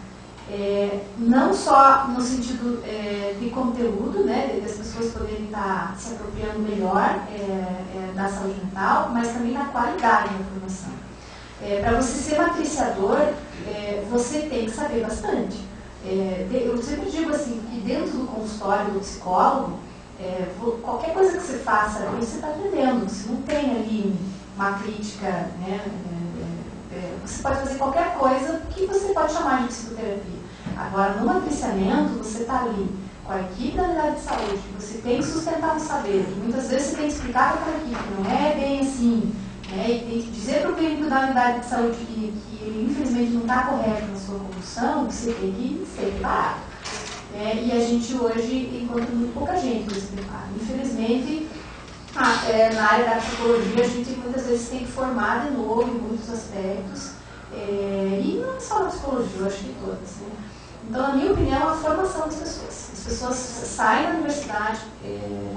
Não só no sentido de conteúdo, né, das pessoas poderem estar se apropriando melhor da saúde mental, mas também na qualidade da formação. Para você ser matriciador, você tem que saber bastante. Eu sempre digo assim, que dentro do consultório do psicólogo, qualquer coisa que você faça ali, você está aprendendo. Você não tem ali uma crítica, né? Você pode fazer qualquer coisa que você pode chamar de psicoterapia. Agora, no matriciamento, você está ali com a equipe da unidade de saúde, você tem que sustentar o saber. E muitas vezes você tem que explicar para a equipe, não é bem assim. E tem que dizer para o clínico da unidade de saúde que ele, infelizmente, não está correto na sua condução, que você tem que ser preparado. E a gente hoje encontra muito pouca gente nesse preparo. Infelizmente, na área da psicologia, a gente muitas vezes tem que formar de novo em muitos aspectos. E não só na psicologia, eu acho que todas. Né? Então, na minha opinião, a formação das pessoas. As pessoas saem da universidade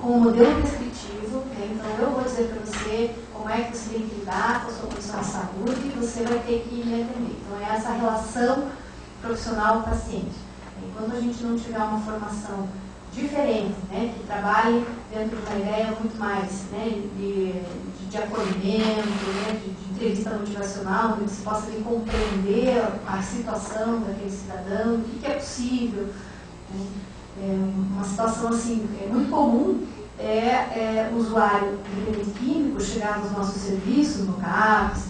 com um modelo prescritivo. Né? Então, eu vou dizer para você como é que você tem que lidar com a sua condição de saúde e você vai ter que me atender. Então, é essa relação profissional-paciente. Enquanto a gente não tiver uma formação diferente, né, que trabalhe dentro de uma ideia muito mais, né, de acolhimento, né, de entrevista motivacional, onde você possa compreender a situação daquele cidadão, o que é possível. Né. Uma situação assim, muito comum o usuário de químico chegar nos nossos serviços, no CAPS,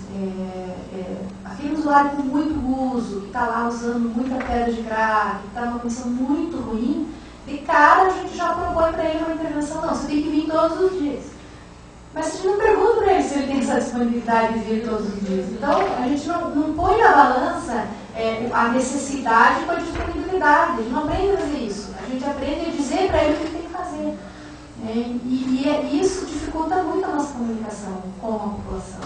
aquele usuário com muito uso, que está lá usando muita pedra de crack, que está numa condição muito ruim. De cara, a gente já propõe para ele uma intervenção. Não, você tem que vir todos os dias. Mas a gente não pergunta para ele se ele tem essa disponibilidade de vir todos os dias. Então, a gente não põe na balança a necessidade com a disponibilidade. A gente não aprende a fazer isso. A gente aprende a dizer para ele o que ele tem que fazer. E isso dificulta muito a nossa comunicação com a população.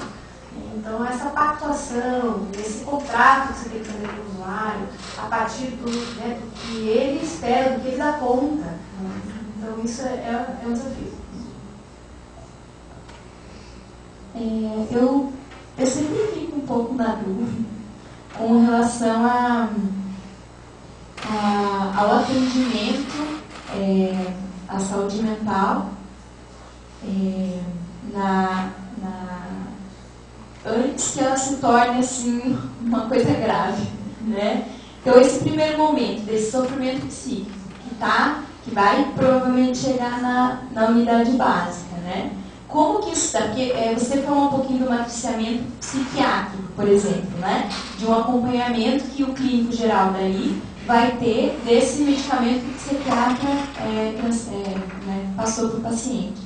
Então, essa pactuação, esse contrato que você tem que fazer com o usuário, a partir do que ele espera, do que ele dá conta. Né? Então, isso é um desafio. Eu sempre fico um pouco na dúvida com relação ao atendimento à saúde mental antes que ela se torne assim, uma coisa grave, né? Então, esse primeiro momento desse sofrimento psíquico que vai provavelmente chegar na unidade básica, né? Como que isso está? Porque você falou um pouquinho do matriciamento psiquiátrico, por exemplo, né? De um acompanhamento que o clínico geral daí vai ter desse medicamento que o psiquiatra né, passou para o paciente.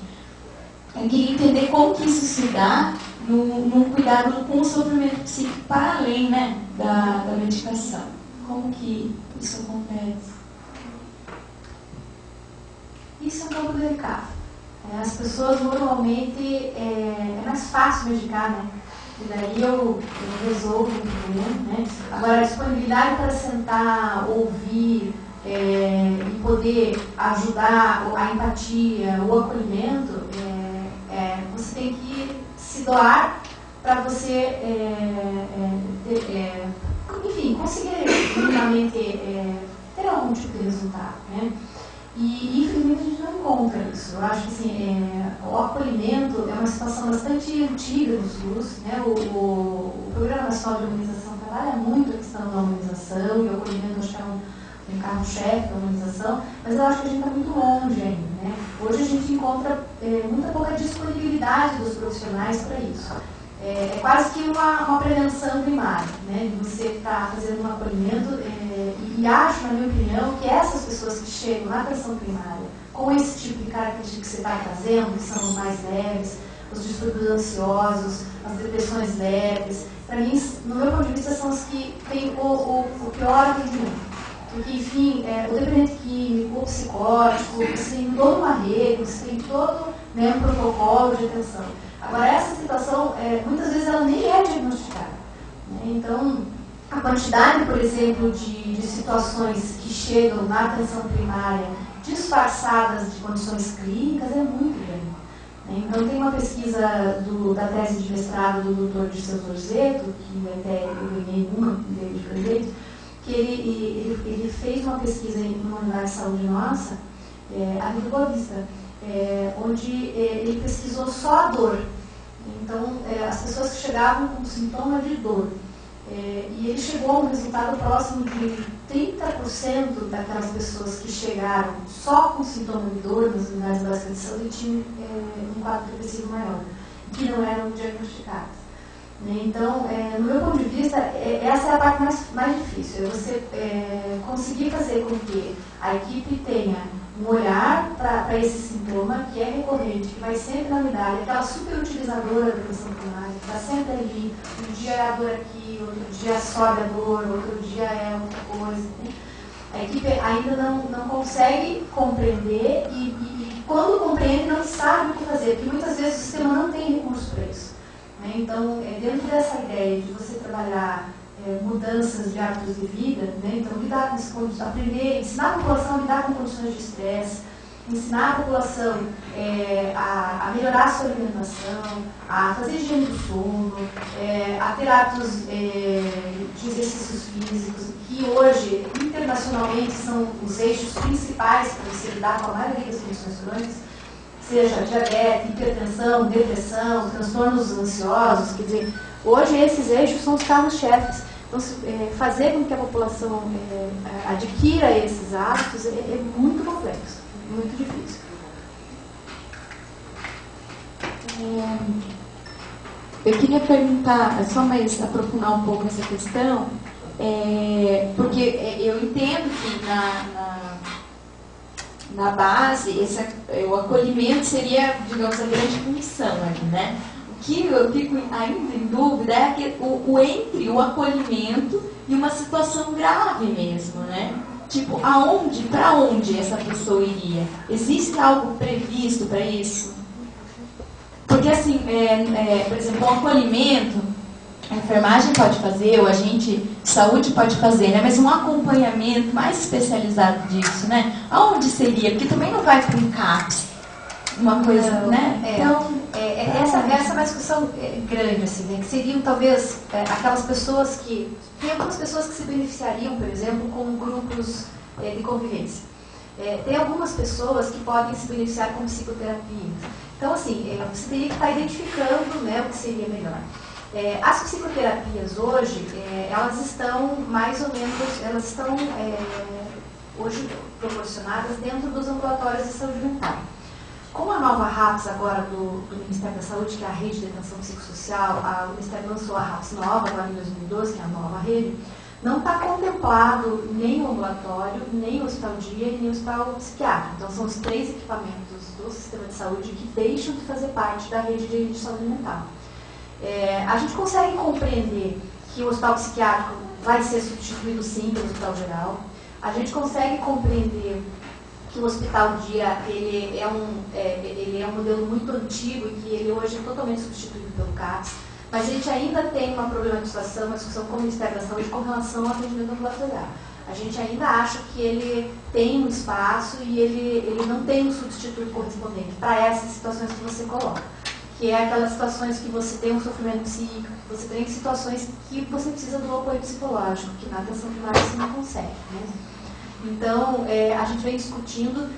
Eu queria entender como que isso se dá num cuidado com o sofrimento psíquico para além, né, da medicação. Como que isso acontece? Isso é um pouco delicado. As pessoas normalmente é mais fácil medicar, né? E daí eu resolvo o problema, né? Agora, a disponibilidade para sentar, ouvir e poder ajudar a empatia, o acolhimento, você tem que se doar para você, enfim, conseguir minimamente ter algum tipo de resultado, né? E infelizmente a gente não encontra isso. Eu acho que assim, o acolhimento é uma situação bastante antiga no SUS, né? O Programa Nacional de Humanização trabalha muito a questão da humanização, e o acolhimento acho que é um carro-chefe da humanização, mas eu acho que a gente está muito longe ainda, né? Hoje a gente encontra muita pouca disponibilidade dos profissionais para isso. É quase que uma prevenção primária, né? De você estar fazendo um acolhimento e acho, na minha opinião, que essas pessoas que chegam na atenção primária com esse tipo de característica que você está trazendo, que são os mais leves, os distúrbios ansiosos, as depressões leves, para mim, no meu ponto de vista, são os que têm o pior atendimento. Porque, enfim, o dependente químico, o psicótico, você tem toda uma rede, você tem todo, né, um protocolo de atenção. Agora, essa situação, muitas vezes, ela nem é diagnosticada. Né? Então, a quantidade, por exemplo, de situações que chegam na atenção primária disfarçadas de condições clínicas é muito grande. Né? Então, tem uma pesquisa da tese de mestrado do Dr. Dirceu Zorzeto, que até eu ganhei uma dele de presente, que ele fez uma pesquisa em uma unidade de saúde nossa, aqui do Boa Vista, onde ele pesquisou só a dor. Então, as pessoas que chegavam com sintoma de dor. E ele chegou a um resultado próximo de 30% daquelas pessoas que chegaram só com sintoma de dor nas unidades básicas de saúde tinham um quadro depressivo maior, que não eram diagnosticadas. Então, no meu ponto de vista, essa é a parte mais difícil, é você conseguir fazer com que a equipe tenha um olhar para esse sintoma que é recorrente, que vai sempre na unidade, aquela superutilizadora da atenção primária, que está sempre ali, um dia é a dor aqui, outro dia sobe a dor, outro dia é outra coisa. Né? A equipe ainda não consegue compreender e quando compreende não sabe o que fazer, porque muitas vezes o sistema não tem recurso para isso. Né? Então, dentro dessa ideia de você trabalhar mudanças de hábitos de vida, né? Então lidar com isso, aprender, ensinar a população a lidar com condições de estresse, ensinar a população a melhorar a sua alimentação, a fazer higiene do sono, a ter hábitos de exercícios físicos, que hoje, internacionalmente, são os eixos principais para você lidar com a maioria das condições crônicas, seja diabetes, hipertensão, depressão, transtornos ansiosos, quer dizer, hoje esses eixos são os carros-chefes. Então, fazer com que a população adquira esses hábitos é muito complexo, muito difícil. Eu queria perguntar, só mais aprofundar um pouco essa questão, porque eu entendo que na base o acolhimento seria, digamos, a grande função ali, né? O que eu fico ainda em dúvida é que entre o acolhimento e uma situação grave mesmo, né? Tipo, para onde essa pessoa iria? Existe algo previsto para isso? Porque assim, por exemplo, o acolhimento, a enfermagem pode fazer, o agente de saúde pode fazer, né? Mas um acompanhamento mais especializado disso, né? Aonde seria? Porque também não vai para um CAPS, uma coisa, né? Então, essa é uma discussão grande, assim, né? Que seriam talvez aquelas pessoas que... Tem algumas pessoas que se beneficiariam, por exemplo, com grupos de convivência. Tem algumas pessoas que podem se beneficiar com psicoterapia. Então, assim, você teria que estar identificando, né, o que seria melhor. As psicoterapias hoje, elas estão mais ou menos, elas estão hoje proporcionadas dentro dos ambulatórios de saúde mental. Com a nova RAPS agora do Ministério da Saúde, que é a Rede de Atenção Psicossocial, o Ministério lançou a RAPS nova, agora em 2012, que é a nova rede, não está contemplado nem o ambulatório, nem o hospital-dia e nem o hospital psiquiátrico. Então, são os 3 equipamentos do sistema de saúde que deixam de fazer parte da rede de saúde mental. A gente consegue compreender que o hospital psiquiátrico vai ser substituído, sim, pelo hospital geral. A gente consegue compreender que o hospital-dia ele é um modelo muito antigo e que ele hoje é totalmente substituído pelo CAPS. Mas a gente ainda tem uma problematização, uma discussão com o Ministério da Saúde com relação ao atendimento ambulatorial. A gente ainda acha que ele tem um espaço e ele não tem um substituto correspondente para essas situações que você coloca. Que é aquelas situações que você tem um sofrimento psíquico, você tem situações que você precisa do apoio psicológico, que na atenção primária você não consegue, né? Então, a gente vem discutindo,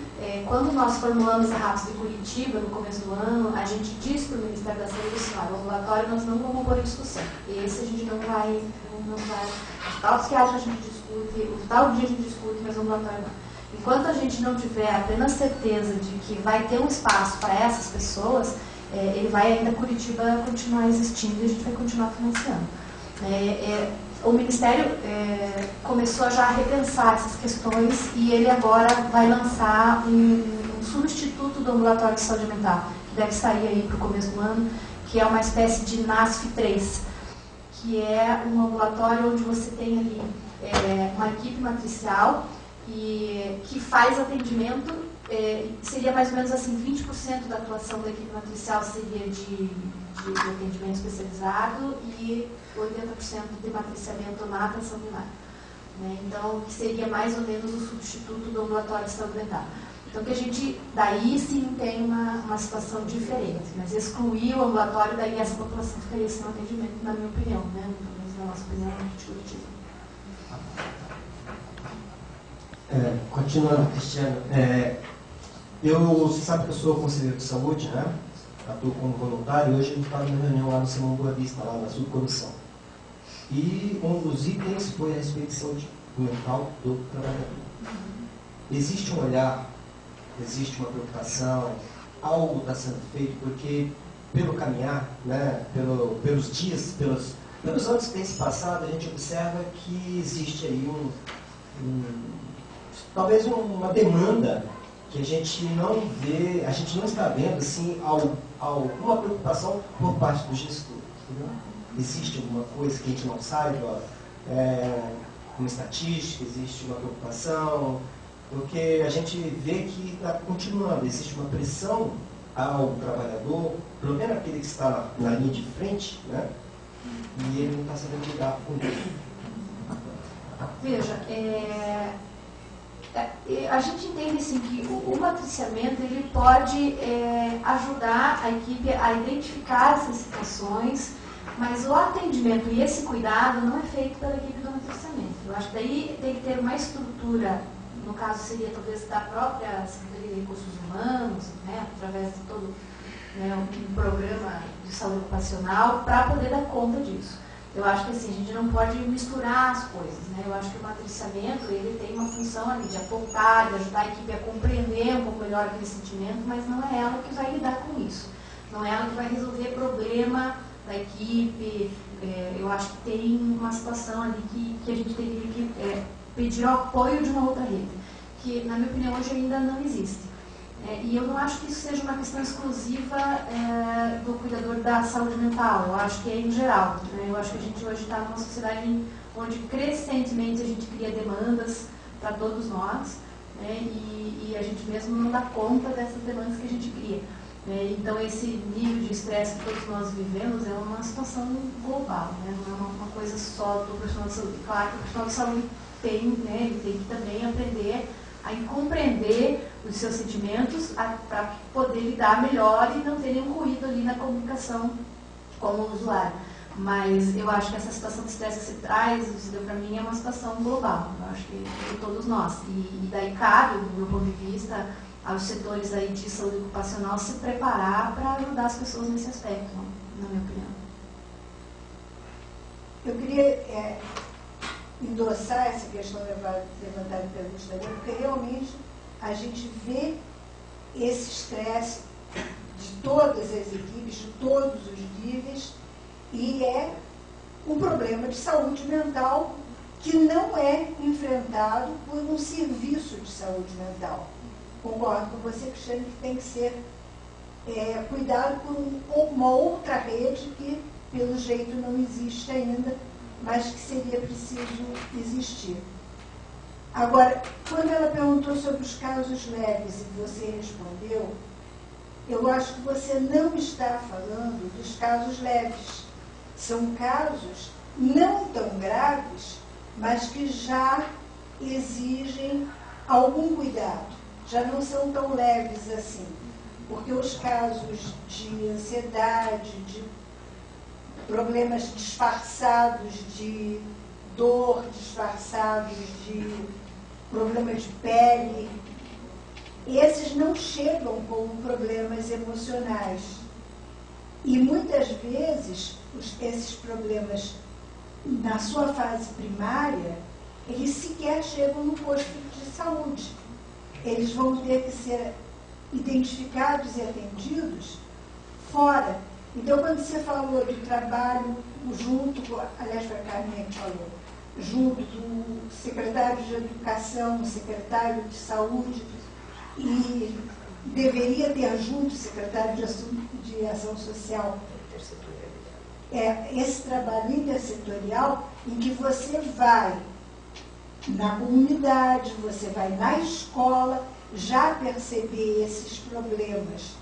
quando nós formulamos a RAPS de Curitiba, no começo do ano, a gente disse para o Ministério da Saúde assim, o ambulatório nós não vamos pôr em discussão. Esse a gente não vai o hospital psiquiátrico a gente discute, o hospital dia a gente discute, mas o ambulatório não. Enquanto a gente não tiver a plena certeza de que vai ter um espaço para essas pessoas, ele vai ainda Curitiba continuar existindo e a gente vai continuar financiando. O Ministério começou já a repensar essas questões e ele agora vai lançar um substituto do ambulatório de saúde mental, que deve sair aí para o começo do ano, que é uma espécie de NASF3, que é um ambulatório onde você tem ali uma equipe matricial e que faz atendimento, seria mais ou menos assim, 20% da atuação da equipe matricial seria de atendimento especializado e 80% de matriciamento na atenção primária. Né? Então, que seria mais ou menos o substituto do ambulatório de saúde mental. Então, que a gente, daí sim, tem uma situação diferente, mas excluir o ambulatório, daí essa população ficaria sem atendimento, na minha opinião, né? Pelo menos na nossa opinião, a gente discutiu. Continuando, Cristiano, você sabe que eu sou conselheiro de saúde, né? Atuo como voluntário e hoje eu estava numa reunião lá no Simão Boa Vista, lá na subcomissão. E um dos itens foi a respeito de saúde mental do trabalhador. Existe um olhar, existe uma preocupação, algo está sendo feito, porque pelo caminhar, né, pelos dias, pelos anos que têm se passado, a gente observa que existe aí talvez uma demanda que a gente não vê, a gente não está vendo assim, alguma preocupação por parte do gestor. Entendeu? Existe alguma coisa que a gente não saiba, uma estatística, existe uma preocupação, porque a gente vê que está continuando, existe uma pressão ao trabalhador, pelo menos aquele que está na linha de frente, né? E ele não está sabendo lidar com isso. Veja, a gente entende assim, que o matriciamento ele pode ajudar a equipe a identificar essas situações, mas o atendimento e esse cuidado não é feito pela equipe do matriciamento. Eu acho que daí tem que ter uma estrutura, no caso seria talvez da própria Secretaria de Recursos Humanos, né, através de todo um programa de saúde ocupacional, para poder dar conta disso. Eu acho que assim, a gente não pode misturar as coisas, né? Eu acho que o matriciamento ele tem uma função ali de apontar, de ajudar a equipe a compreender um pouco melhor aquele sentimento, mas não é ela que vai lidar com isso. Não é ela que vai resolver problema da equipe. Eu acho que tem uma situação ali que a gente teria que pedir o apoio de uma outra rede, que na minha opinião hoje ainda não existe. E eu não acho que isso seja uma questão exclusiva do cuidador da saúde mental, eu acho que é em geral. Né? Eu acho que a gente hoje está numa sociedade onde crescentemente a gente cria demandas para todos nós, né? E a gente mesmo não dá conta dessas demandas que a gente cria. Então, esse nível de estresse que todos nós vivemos é uma situação global, né? Não é uma coisa só do profissional de saúde. Claro que o profissional de saúde tem, né, ele tem que também aprender a compreender os seus sentimentos para poder lidar melhor e não ter nenhum ruído ali na comunicação com o usuário. Mas eu acho que essa situação de estresse que você traz, para mim, é uma situação global. Eu acho que de todos nós. E daí cabe, do meu ponto de vista, aos setores aí de saúde ocupacional se preparar para ajudar as pessoas nesse aspecto, na minha opinião. Eu queria endossar essa questão levantada pelo Gustavo, porque realmente a gente vê esse estresse de todas as equipes, de todos os níveis, e é um problema de saúde mental que não é enfrentado por um serviço de saúde mental. Concordo com você, Cristiane, que tem que ser cuidado por uma outra rede que, pelo jeito, não existe ainda, mas que seria preciso existir. Agora, quando ela perguntou sobre os casos leves e você respondeu, eu acho que você não está falando dos casos leves. São casos não tão graves, mas que já exigem algum cuidado. Já não são tão leves assim, porque os casos de ansiedade, de problemas disfarçados de dor, disfarçados de problema de pele, esses não chegam como problemas emocionais. E muitas vezes esses problemas, na sua fase primária, eles sequer chegam no posto de saúde. Eles vão ter que ser identificados e atendidos fora. Então, quando você falou do trabalho junto, aliás, foi a Carminha que falou, junto do secretário de Educação, secretário de Saúde, e deveria ter junto o secretário de Ação Social, esse trabalho intersetorial em que você vai na comunidade, você vai na escola, já perceber esses problemas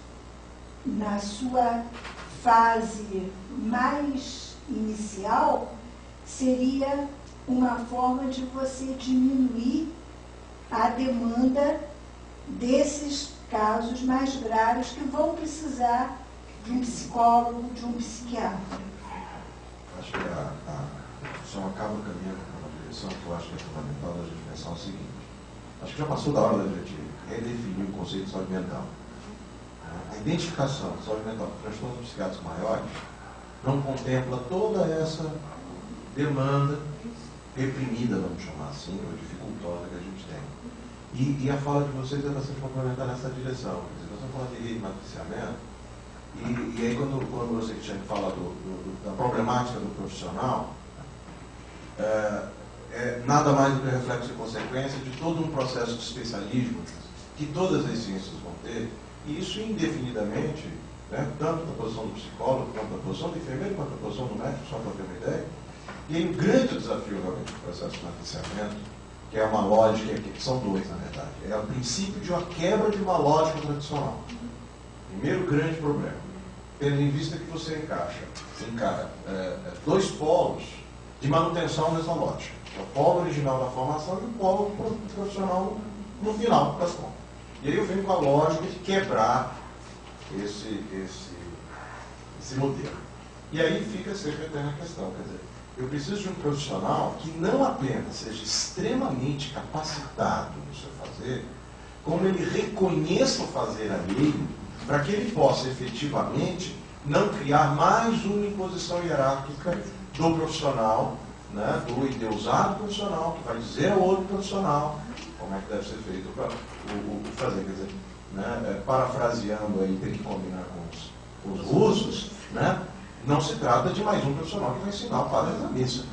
na sua fase mais inicial, seria uma forma de você diminuir a demanda desses casos mais graves que vão precisar de um psicólogo, de um psiquiatra. Acho que a discussão acaba caminhando para uma direção que eu acho que é fundamental da gente pensar o seguinte. Acho que já passou da hora da gente redefinir o conceito de saúde mental. A identificação de saúde mental com transtornos psiquiátricos maiores não contempla toda essa demanda reprimida, vamos chamar assim, ou dificultosa que a gente tem. E a fala de vocês é bastante complementar nessa direção. Quer dizer, nós estamos falando de rede de matriciamento, e aí quando você tinha que falar da problemática do profissional, nada mais do que reflexo e consequência de todo um processo de especialismo que todas as ciências vão ter, e isso indefinidamente, né, tanto da posição do psicólogo, quanto da posição do enfermeiro, quanto da posição do médico, só para ter uma ideia. E aí o grande desafio realmente do processo de matriciamento, que é uma lógica, que são dois na verdade, é o princípio de uma quebra de uma lógica tradicional. Primeiro grande problema, tendo em vista que você encara dois polos de manutenção dessa lógica. O polo original da formação e o polo profissional no final das contas. E aí eu venho com a lógica de quebrar esse modelo. E aí fica sempre a eterna questão, quer dizer, eu preciso de um profissional que não apenas seja extremamente capacitado no seu fazer, como ele reconheça o fazer alheio, para que ele possa efetivamente não criar mais uma imposição hierárquica do profissional, né, do endeusado profissional, que vai dizer ao outro profissional como é que deve ser feito o fazer. Quer dizer, né, parafraseando aí, tem que combinar com os russos, né, não se trata de mais um profissional que vai ensinar o padre da missa.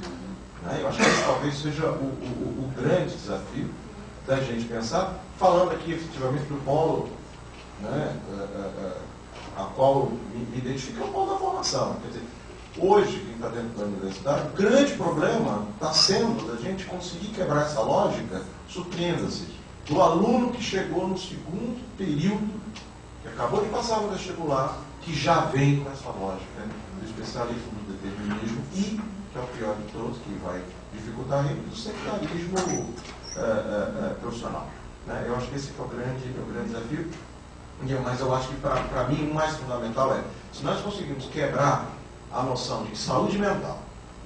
Né? Eu acho que esse talvez seja o grande desafio da gente pensar, falando aqui efetivamente do polo, né, a qual me identifica, é o polo da formação. Quer dizer, hoje, quem está dentro da universidade, o grande problema está sendo da gente conseguir quebrar essa lógica, surpreenda-se, do aluno que chegou no segundo período que acabou de passar no vestibular, que já vem com essa lógica, né, do especialismo do determinismo e, que é o pior de todos, que vai dificultar ele, do sectarismo profissional. Né? Eu acho que esse é o grande desafio. Mas eu acho que, para mim, o mais fundamental é, se nós conseguirmos quebrar a noção de que saúde mental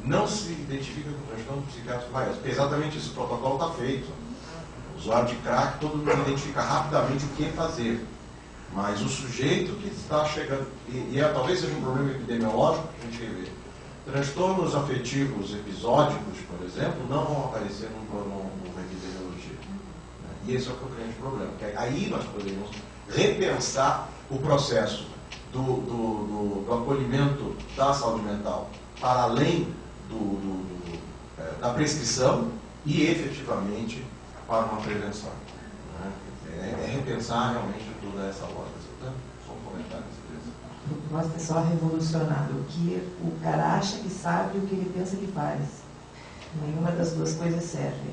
não se identifica com transtorno psiquiátrico maior, porque exatamente isso, o protocolo está feito. O usuário de crack, todo mundo identifica rapidamente o que fazer. Mas o sujeito que está chegando, talvez seja um problema epidemiológico que a gente vê. Transtornos afetivos episódicos, por exemplo, não vão aparecer numa epidemiologia. E esse é o grande problema. Porque aí nós poderíamos repensar o processo do acolhimento da saúde mental para além da prescrição e efetivamente para uma prevenção. Né? É repensar realmente toda essa lógica. Só um comentário. Nosso pessoal revolucionário, o que o cara acha que sabe e o que ele pensa que faz. Nenhuma das duas coisas serve.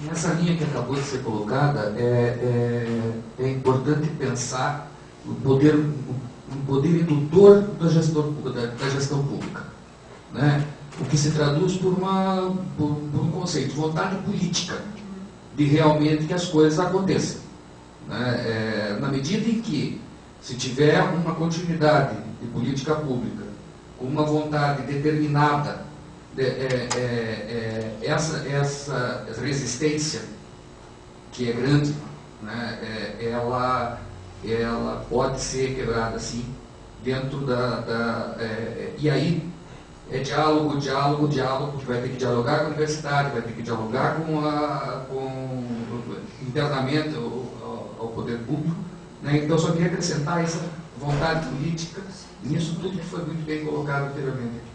Nessa linha que acabou de ser colocada, é importante pensar o poder indutor da gestão pública, né? O que se traduz por um conceito, vontade política, de realmente que as coisas aconteçam. Né? Na medida em que, se tiver uma continuidade de política pública, com uma vontade determinada, essa resistência, que é grande, né, ela pode ser quebrada assim, dentro e aí é diálogo, porque vai ter que dialogar com a universidade, vai ter que dialogar internamente ao poder público. Né? Então, eu só queria acrescentar essa vontade política nisso tudo que foi muito bem colocado anteriormente.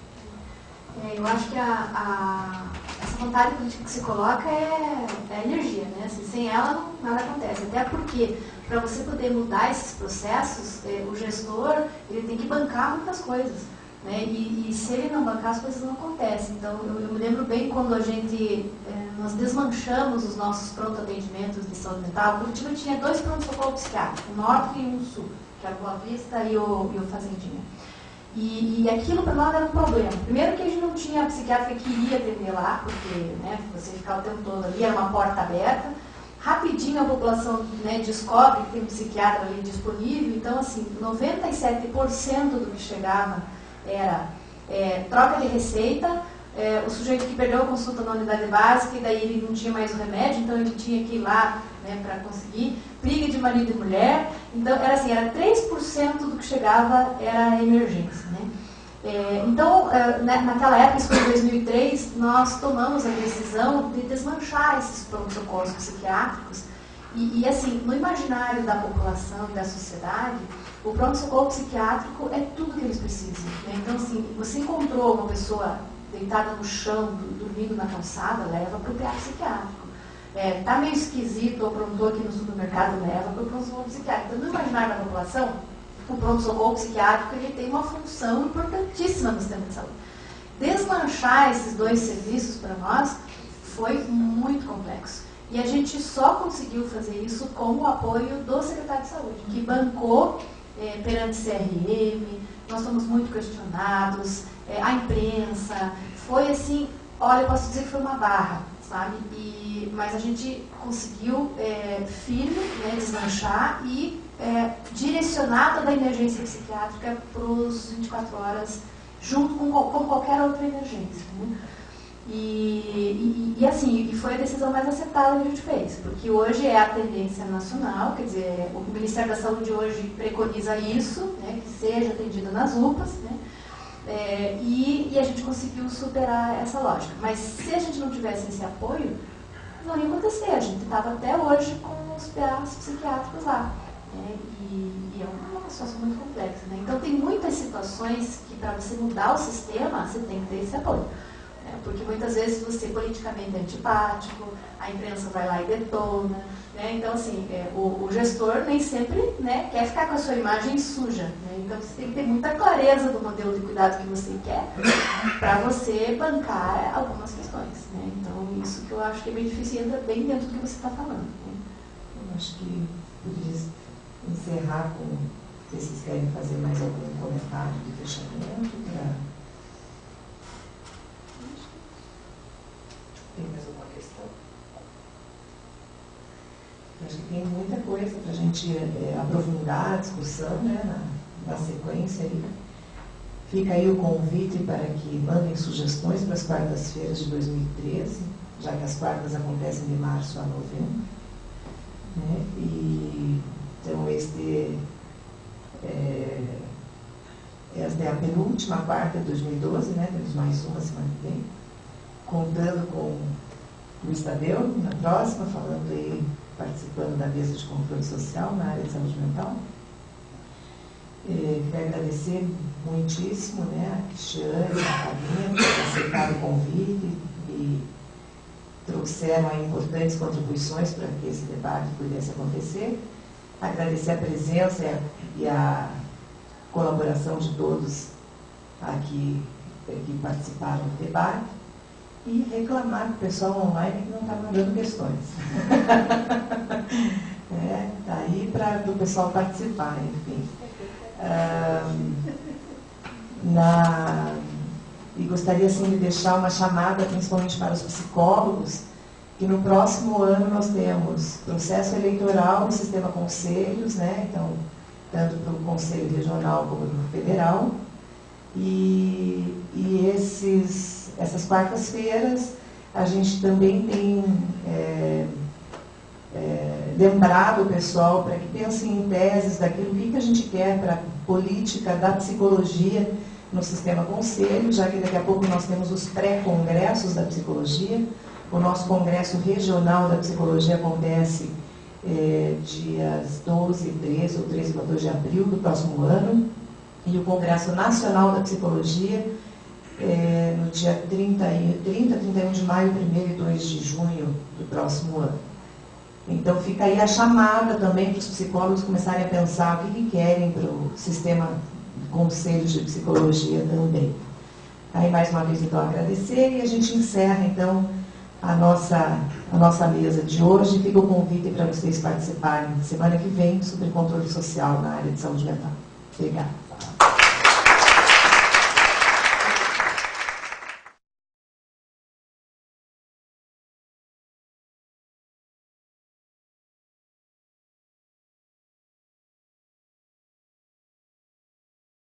Eu acho que essa vontade política que se coloca é energia, né? Assim, sem ela nada acontece. Até porque, para você poder mudar esses processos, o gestor ele tem que bancar muitas coisas. Né? E se ele não bancar, as coisas não acontecem. Então, eu me lembro bem quando nós desmanchamos os nossos pronto-atendimentos de saúde mental. Curitiba tinha 2 pronto-socorros psiquiátricos, um norte e um sul, que era o Boa Vista e o Fazendinha. E aquilo para nós era um problema. Primeiro que a gente não tinha psiquiatra que iria atender lá, porque né, você ficava o tempo todo ali, era uma porta aberta. Rapidinho a população né, descobre que tem um psiquiatra ali disponível. Então, assim, 97% do que chegava era troca de receita, o sujeito que perdeu a consulta na unidade básica e daí ele não tinha mais o remédio, então ele tinha que ir lá né, para conseguir, briga de marido e mulher. Então, era 3% do que chegava era emergência. Né? Então, naquela época, isso foi em 2003, nós tomamos a decisão de desmanchar esses pronto-socorros psiquiátricos e, assim, no imaginário da população e da sociedade, o pronto-socorro psiquiátrico é tudo que eles precisam. Né? Então, assim, você encontrou uma pessoa deitada no chão, dormindo na calçada, leva para o PA psiquiátrico. Tá meio esquisito, aprontou aqui no supermercado, leva para o pronto-socorro psiquiátrico. Então, no imaginário da população, o pronto-socorro psiquiátrico ele tem uma função importantíssima no sistema de saúde. Desmanchar esses 2 serviços para nós foi muito complexo. E a gente só conseguiu fazer isso com o apoio do secretário de saúde, que bancou perante CRM, nós fomos muito questionados, a imprensa, foi assim, olha, eu posso dizer que foi uma barra, sabe? Mas a gente conseguiu firme, né, deslanchar e direcionar toda a emergência psiquiátrica para os 24 horas, junto com qualquer outra emergência. Né? E foi a decisão mais acertada que a gente fez, porque hoje é a tendência nacional, quer dizer, o Ministério da Saúde hoje preconiza isso, né, que seja atendido nas UPAs, né, e a gente conseguiu superar essa lógica. Mas se a gente não tivesse esse apoio, não ia acontecer, a gente estava até hoje com os PAs psiquiátricos lá, né, e é uma situação muito complexa. Né? Então tem muitas situações que para você mudar o sistema, você tem que ter esse apoio. Porque muitas vezes você politicamente é antipático, a imprensa vai lá e detona, né? Então assim, o gestor nem sempre né, quer ficar com a sua imagem suja, né? Então você tem que ter muita clareza do modelo de cuidado que você quer para você bancar algumas questões, né? Então isso que eu acho que é bem difícil e entra bem dentro do que você está falando. Né? Eu acho que podia encerrar com, se vocês querem fazer mais algum comentário de fechamento. Tem mais alguma questão? Acho que tem muita coisa para a gente aprofundar a discussão, né, na sequência aí. Fica aí o convite para que mandem sugestões para as quartas-feiras de 2013, já que as quartas acontecem de março a novembro. Né? E, então, esta é a penúltima quarta de 2012, né? Temos mais uma semana que vem, contando com o Luiz Tadeu na próxima, falando aí, participando da mesa de controle social na área de saúde mental. Quero agradecer muitíssimo, né, a Cristiane, a Fabinha, por ter aceitado o convite e trouxeram aí importantes contribuições para que esse debate pudesse acontecer. Agradecer a presença e a colaboração de todos aqui que participaram do debate e reclamar do pessoal online que não está mandando questões. Está aí para o pessoal participar, enfim. E gostaria assim, de deixar uma chamada principalmente para os psicólogos, que no próximo ano nós temos processo eleitoral no sistema conselhos, né? Então, tanto para o Conselho Regional como para o Federal, e essas quartas-feiras a gente também tem lembrado o pessoal para que pensem em teses daquilo que a gente quer para a política da psicologia no sistema conselho, já que daqui a pouco nós temos os pré-congressos da psicologia. O nosso congresso regional da psicologia acontece dias 12, 13 ou 13 e 14 de abril do próximo ano, e o congresso nacional da psicologia no dia 30, 31 de maio, 1º e 2 de junho do próximo ano. Então fica aí a chamada também para os psicólogos começarem a pensar o que querem para o sistema de conselhos de psicologia também. Aí mais uma vez então agradecer e a gente encerra então a nossa mesa de hoje. Fica o convite para vocês participarem semana que vem sobre controle social na área de saúde mental. Obrigada.